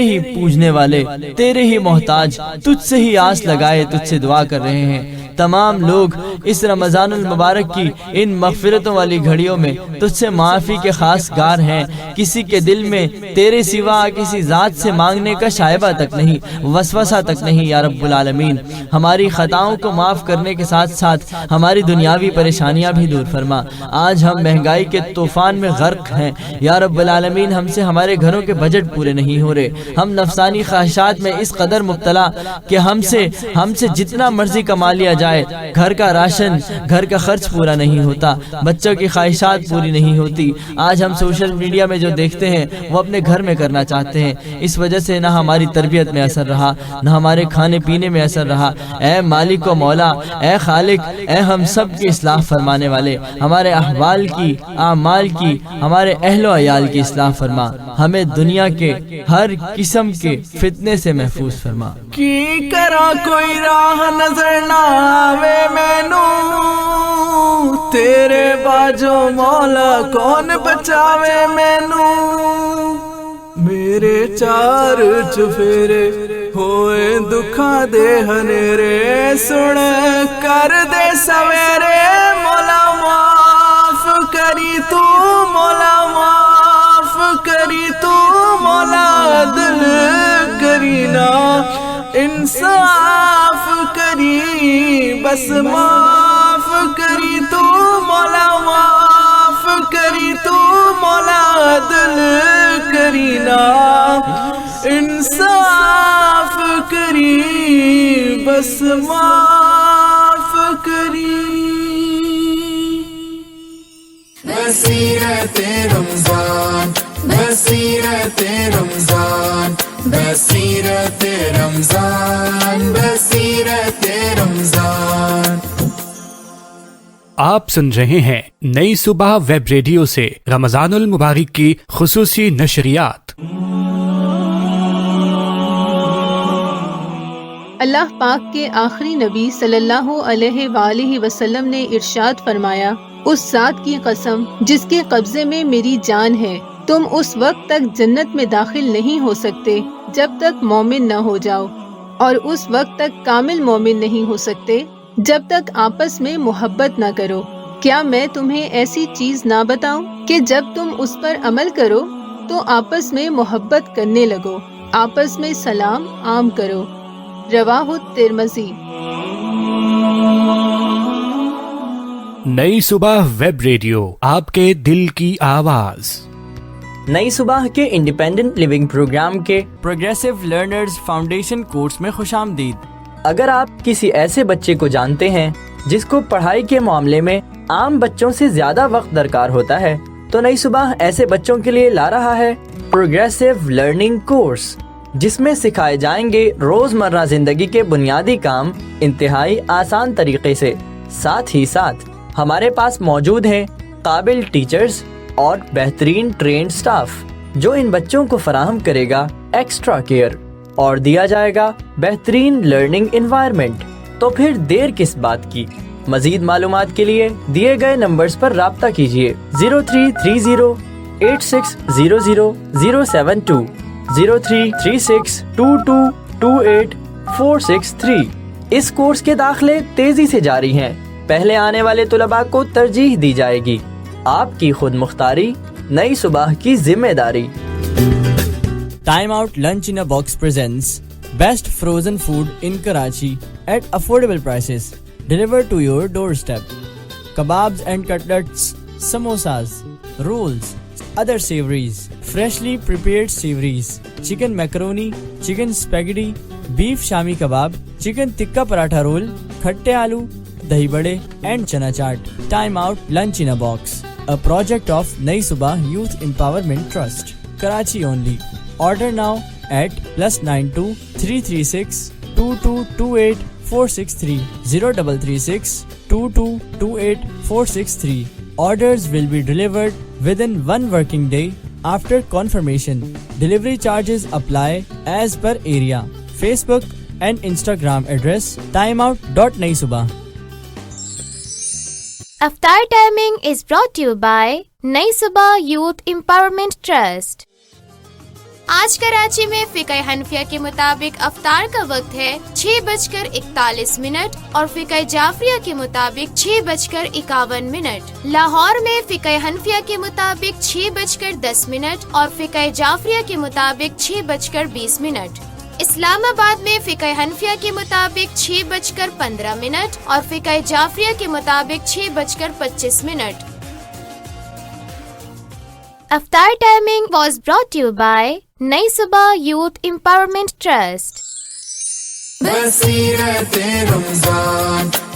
ہی پوجنے والے، تیرے ہی محتاج، تجھ سے ہی آس لگائے تجھ سے دعا کر رہے ہیں۔ تمام لوگ اس رمضان المبارک کی ان مغفرتوں والی گھڑیوں میں تجھ سے معافی کے خاص گار ہیں، کسی کے دل میں تیرے سوا کسی ذات سے مانگنے کا شائبہ تک نہیں، وسوسہ تک نہیں۔ یا رب العالمین، ہماری خطاؤں کو معاف کرنے کے ساتھ ساتھ ہماری دنیاوی پریشانیاں بھی دور فرما۔ آج ہم مہنگائی کے طوفان میں غرق ہیں۔ یا رب العالمین، ہم سے ہمارے گھروں کے بجٹ پورے نہیں ہو رہے، ہم نفسانی خواہشات میں اس قدر مبتلا کہ ہم سے جتنا مرضی کما لیا جائے, گھر کا راشن, گھر کا خرچ پورا نہیں ہوتا, بچوں کی خواہشات پوری نہیں ہوتی. آج ہم سوشل میڈیا میں جو دیکھتے ہیں وہ اپنے گھر میں کرنا چاہتے ہیں. اس وجہ سے نہ ہماری تربیت میں اثر رہا, نہ ہمارے کھانے پینے میں اثر رہا. اے مالک و مولا, اے خالق, اے ہم سب کی اصلاح فرمانے والے, ہمارے احوال کی, اعمال کی, ہمارے اہل و عیال کی اصلاح فرما. ہمیں دنیا کے ہر قسم کے فتنے سے محفوظ فرما. کی کرا کوئی راہ نظر نہ آوے مینوں, تیرے باجو مولا کون بچاوے مینوں. میرے چار چفیرے ہوئے دکھاں دے ہنیرے, سن کر دے سویرے. مولا معاف کری تو, مولا معاف کری تو, مولا عدل کری نا, انصاف کری بس معاف کری تو, مولا معاف کری تو, مولا عدل کری نا, انصاف کری بس معاف کری. بصیرت رمضان, بصیرت رمضان, بصیرت رمضان, بصیرت رمضان. آپ سن رہے ہیں نئی صبح ویب ریڈیو سے رمضان المبارک کی خصوصی نشریات. اللہ پاک کے آخری نبی صلی اللہ علیہ وآلہ وسلم نے ارشاد فرمایا, اس ذات کی قسم جس کے قبضے میں میری جان ہے, تم اس وقت تک جنت میں داخل نہیں ہو سکتے جب تک مومن نہ ہو جاؤ, اور اس وقت تک کامل مومن نہیں ہو سکتے جب تک آپس میں محبت نہ کرو. کیا میں تمہیں ایسی چیز نہ بتاؤں کہ جب تم اس پر عمل کرو تو آپس میں محبت کرنے لگو, آپس میں سلام عام کرو. رواہ الترمذی. نئی صبح ویب ریڈیو, آپ کے دل کی آواز. نئی صبح کے انڈیپینڈنٹ لیونگ پروگرام کے پروگریسو لرنرز فاؤنڈیشن کورس میں خوش آمدید. اگر آپ کسی ایسے بچے کو جانتے ہیں جس کو پڑھائی کے معاملے میں عام بچوں سے زیادہ وقت درکار ہوتا ہے, تو نئی صبح ایسے بچوں کے لیے لا رہا ہے پروگریسو لرننگ کورس, جس میں سکھائے جائیں گے روزمرہ زندگی کے بنیادی کام انتہائی آسان طریقے سے. ساتھ ہی ساتھ ہمارے پاس موجود ہیں قابل ٹیچرز اور بہترین ٹرینڈ سٹاف, جو ان بچوں کو فراہم کرے گا ایکسٹرا کیئر, اور دیا جائے گا بہترین لرننگ انوائرمنٹ. تو پھر دیر کس بات کی, مزید معلومات کے لیے دیے گئے نمبرز پر رابطہ کیجیے. 033086000072, 0336222846 اس کورس کے داخلے تیزی سے جاری ہیں. پہلے آنے والے طلباء کو ترجیح دی جائے گی. آپ کی خود مختاری, نئی صبح کی ذمہ داری. Time Out Lunch in a Box presents best frozen food in Karachi at affordable prices, delivered to your doorstep. Kebabs and cutlets, samosas, rolls, other savories, freshly prepared savories, chicken macaroni, chicken spaghetti, beef shami kebab, chicken tikka paratha roll, khatte aloo, dahi bade and chana chaat. Time Out Lunch in a Box, a project of Nai Subah Youth Empowerment Trust, Karachi only. Order now at +92 336 2228 463 0336 2228 463. Orders will be delivered within 1 working day after confirmation. Delivery charges apply as per area. Facebook and Instagram address timeout.naisubah. Aftar timing is brought to you by Nai Subah Youth Empowerment Trust. آج کراچی میں فقہ حنفیہ کے مطابق افطار کا وقت ہے 6:41 اور فقہ جعفریہ کے مطابق 6:51. لاہور میں فقہ حنفیہ کے مطابق 6:10 اور فقہ جعفریہ کے مطابق 6:20. اسلام آباد میں فقہ حنفیہ کے مطابق 6:15 اور فقہ جعفریہ کے مطابق 6:25. Aftar timing was brought to you by Nai Subah Youth Empowerment Trust. بصیرت رمضان,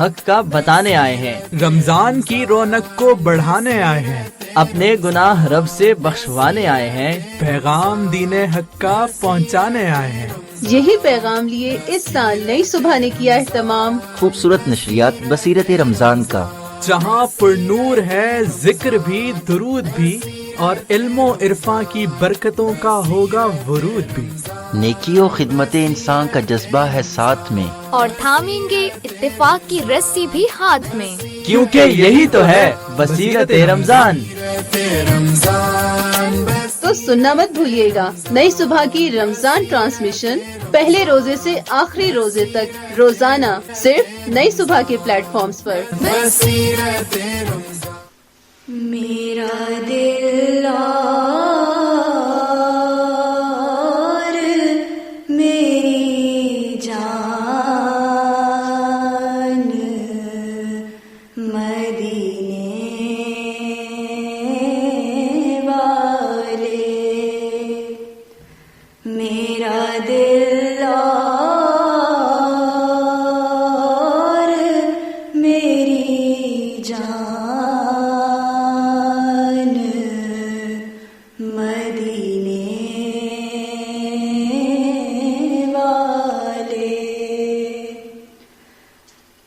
حق کا بتانے آئے ہیں، رمضان کی رونق کو بڑھانے آئے ہیں، اپنے گناہ رب سے بخشوانے آئے ہیں، پیغام دین حق کا پہنچانے آئے ہیں۔ یہی پیغام لیے اس سال نئی صبح نے کیا اہتمام خوبصورت نشریات بصیرت رمضان کا، جہاں پر نور ہے ذکر بھی، درود بھی، اور علم و عرفاں کی برکتوں کا ہوگا ورود بھی۔ نیکی و خدمت انسان کا جذبہ ہے ساتھ میں، اور تھامیں گے اتفاق کی رسی بھی ہاتھ میں، کیونکہ یہی تو ہے بصیرت رمضان۔ رمضان تو سننا مت بھولیے گا نئی صبح کی رمضان ٹرانسمیشن پہلے روزے سے آخری روزے تک روزانہ صرف نئی صبح کے پلیٹ فارمز پر۔ بصیرت رمضان میرا دل اور میری جان مدینے والے، میرا دل اور میری جان مدینے والے،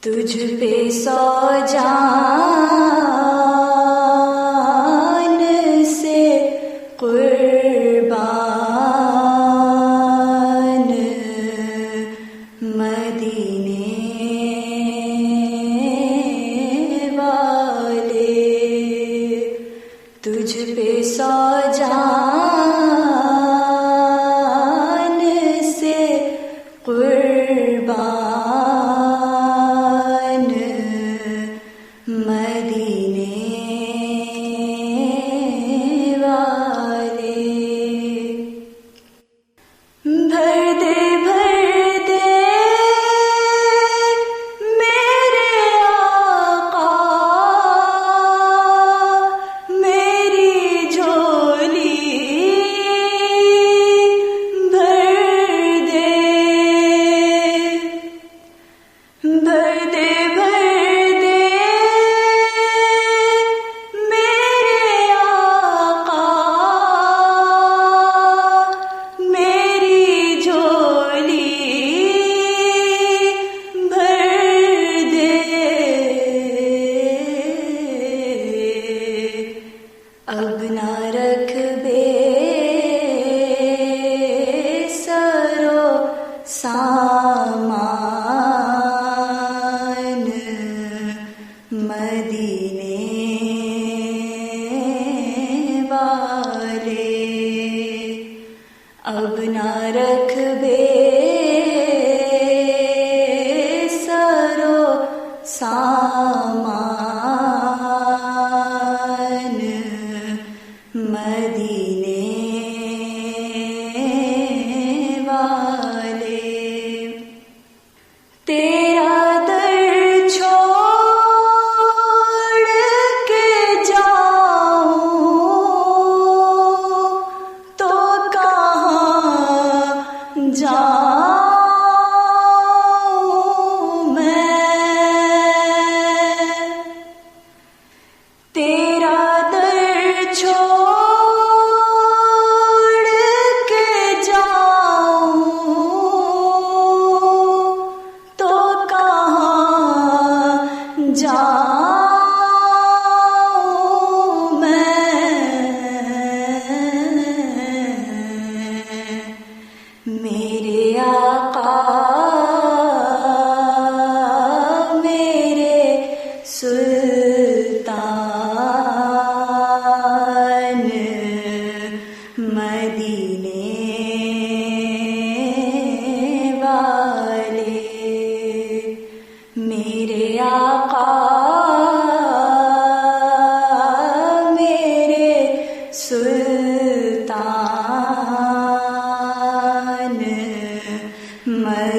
تجھ پہ سو جان سے قربان مدینے والے، تجھ پہ سو جان سے قربان مدینے والے، بھر دے میرے آقا میری جھولی، بھر دے میرے آقا میری جھولی، بھر دے، اب نہ رکھ بے سرو سامان مدینے والے، اب نہ رکھ بے سرو سامان مدینے والے، تیرا در چھوڑ کے جاؤں تو کہاں جاؤں میں، تیرا در چھوڑ کے جاؤں تو کہاں جاؤں میں، میرے آقا میرے سلطان مدینے والے، میرے آقا میرے سلطان مدینے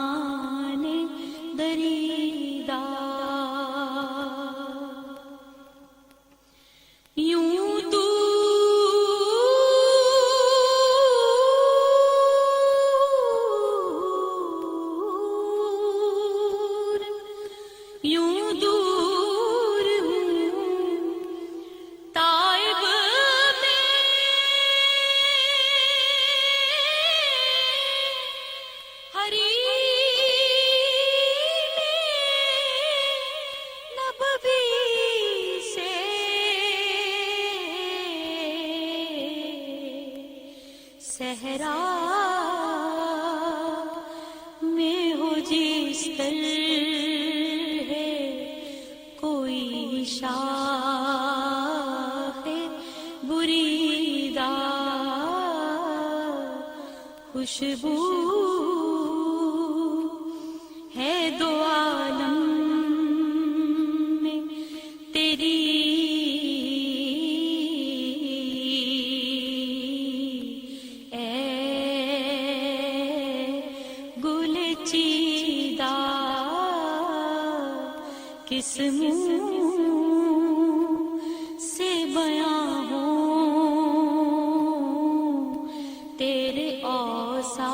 بدامان دریدہ یوں دور یوں دور ہوں تائب میں حریم نبوی سے صحرا میں ہو جس طرح ہے کوئی شاخ بریدہ خوشبو ہے دو عالم میں تیری اے گل چیدہ کس منہ سے بیاں ہوں تیرے اوصاف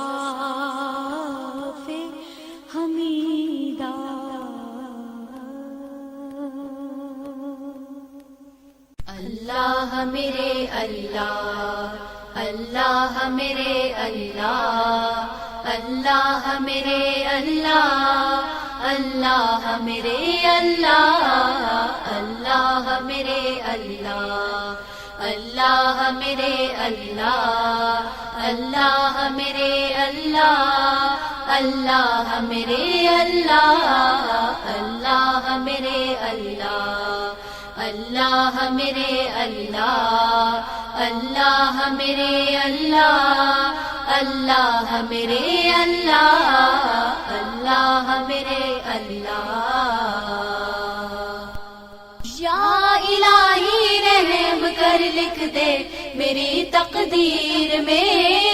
حمیدہ اللہ میرے اللہ اللہ میرے اللہ اللہ میرے اللہ اللہ میرے اللہ اللہ میرے اللہ اللہ میرے اللہ اللہ میرے اللہ اللہ میرے اللہ اللہ میرے اللہ اللہ میرے اللہ اللہ میرے اللہ اللہ میرے اللہ اللہ میرے اللہ یا الہی رحم کر لکھ دے میری تقدیر میں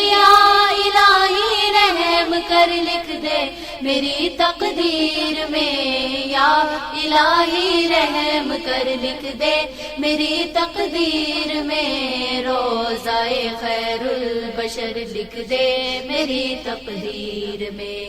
یا الہی رحم کر لکھ دے میری تقدیر میں یا الہی رحم کر لکھ دے میری تقدیر میں روزہ خیر البشر لکھ دے میری تقدیر میں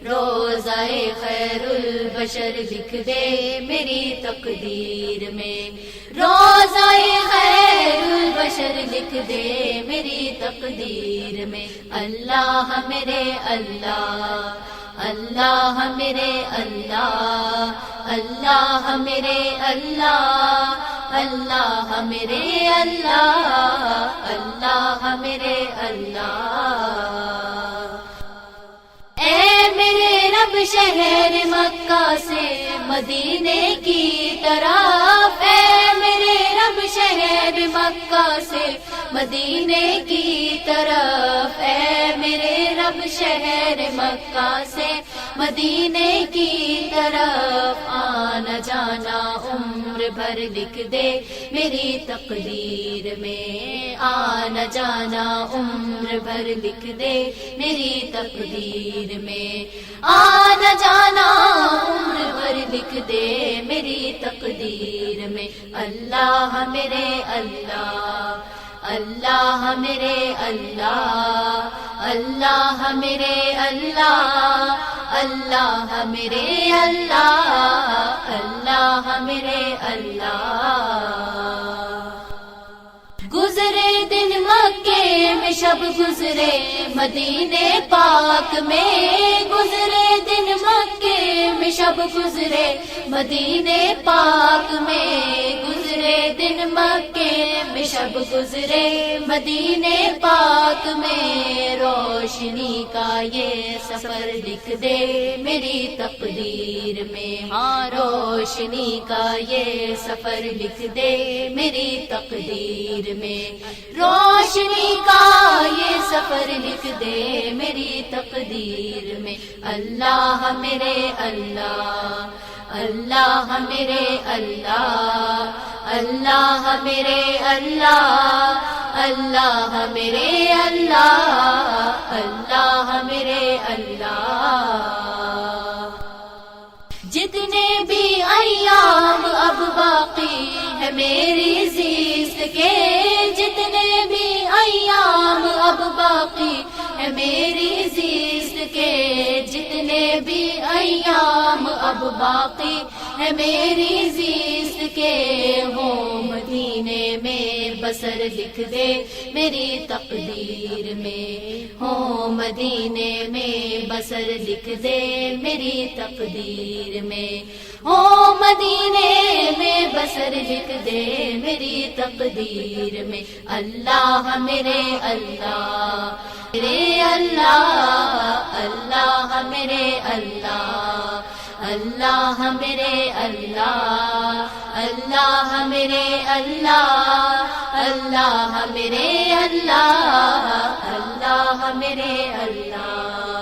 روزہ خیر البشر لکھ دے میری تقدیر میں روزہ خیر البشر لکھ دے میری تقدیر میں اللہ میرے اللہ اللہ میرے اللہ اللہ میرے اللہ اللہ میرے اللہ اللہ میرے اللہ اے میرے رب شہر مکہ سے مدینے کی طرف اے میرے رب شہر مکہ سے مدینے کی طرف اے میرے رب شہر مکہ سے مدینے کی طرف آنا جانا عمر بھر لکھ دے میری تقدیر میں آنا جانا عمر بھر لکھ دے میری تقدیر میں آنا جانا عمر بھر لکھ دے میری تقدیر میں اللہ میرے اللہ اللہ میرے اللہ اللہ میرے اللہ اللہ میرے اللہ اللہ میرے اللہ گزرے دن مکے میں شب گزرے مدینے پاک میں گزرے دن مکے میں شب گزرے مدینے پاک میں گزرے دن مکے میں شب گزرے مدینے پاک میں روشنی کا یہ سفر لکھ دے میری تقدیر میں ہاں روشنی کا یہ سفر لکھ دے میری تقدیر میں روشنی کا یہ سفر لکھ دے میری تقدیر میں اللہ میرے اللہ اللہ میرے اللہ اللہ میرے اللہ اللہ میرے اللہ میری زیست کے جتنے بھی ایام اب باقی ہے، میری زیست کے جتنے بھی ایام اب باقی ہے، میری زیست کے ہو مدینے میں بسر لکھ دے میری تقدیر میں، ہو مدینے میں بسر لکھ دے میری تقدیر میں، ہو مدینے میں بسر لکھ دے میری تقدیر میں۔ اللہ میرے اللہ میرے اللہ، اللہ میرے اللہ، اللہ میرے اللہ، اللہ میرے اللہ، اللہ میرے اللہ، اللہ میرے اللہ،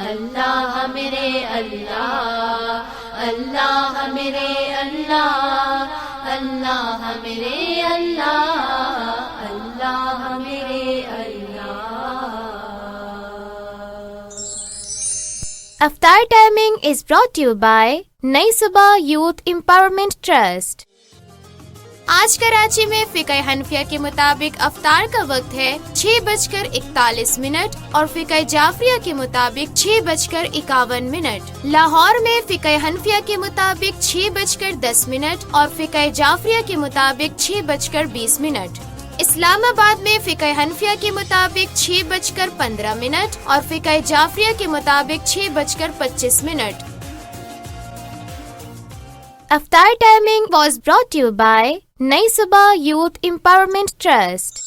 اللہ میرے اللہ، اللہ میرے اللہ، اللہ میرے اللہ، اللہ میرے اللہ۔ افطار timing is brought to you by نئی صبح یوتھ امپاورمنٹ ٹرسٹ۔ آج کراچی میں فقہ حنفیہ کے مطابق افطار کا وقت ہے 6:41 اور فقہ جعفریہ کے مطابق 6:51۔ لاہور میں فقہ حنفیہ کے مطابق 6:10 اور فقہ جعفریہ کے مطابق 6:20۔ اسلام آباد میں فقہ حنفیہ کے مطابق 6:15 اور فقہ جعفریہ کے مطابق 6:25۔ افطار timing was brought to you by نئی صبح یوتھ امپاورمنٹ ٹرسٹ۔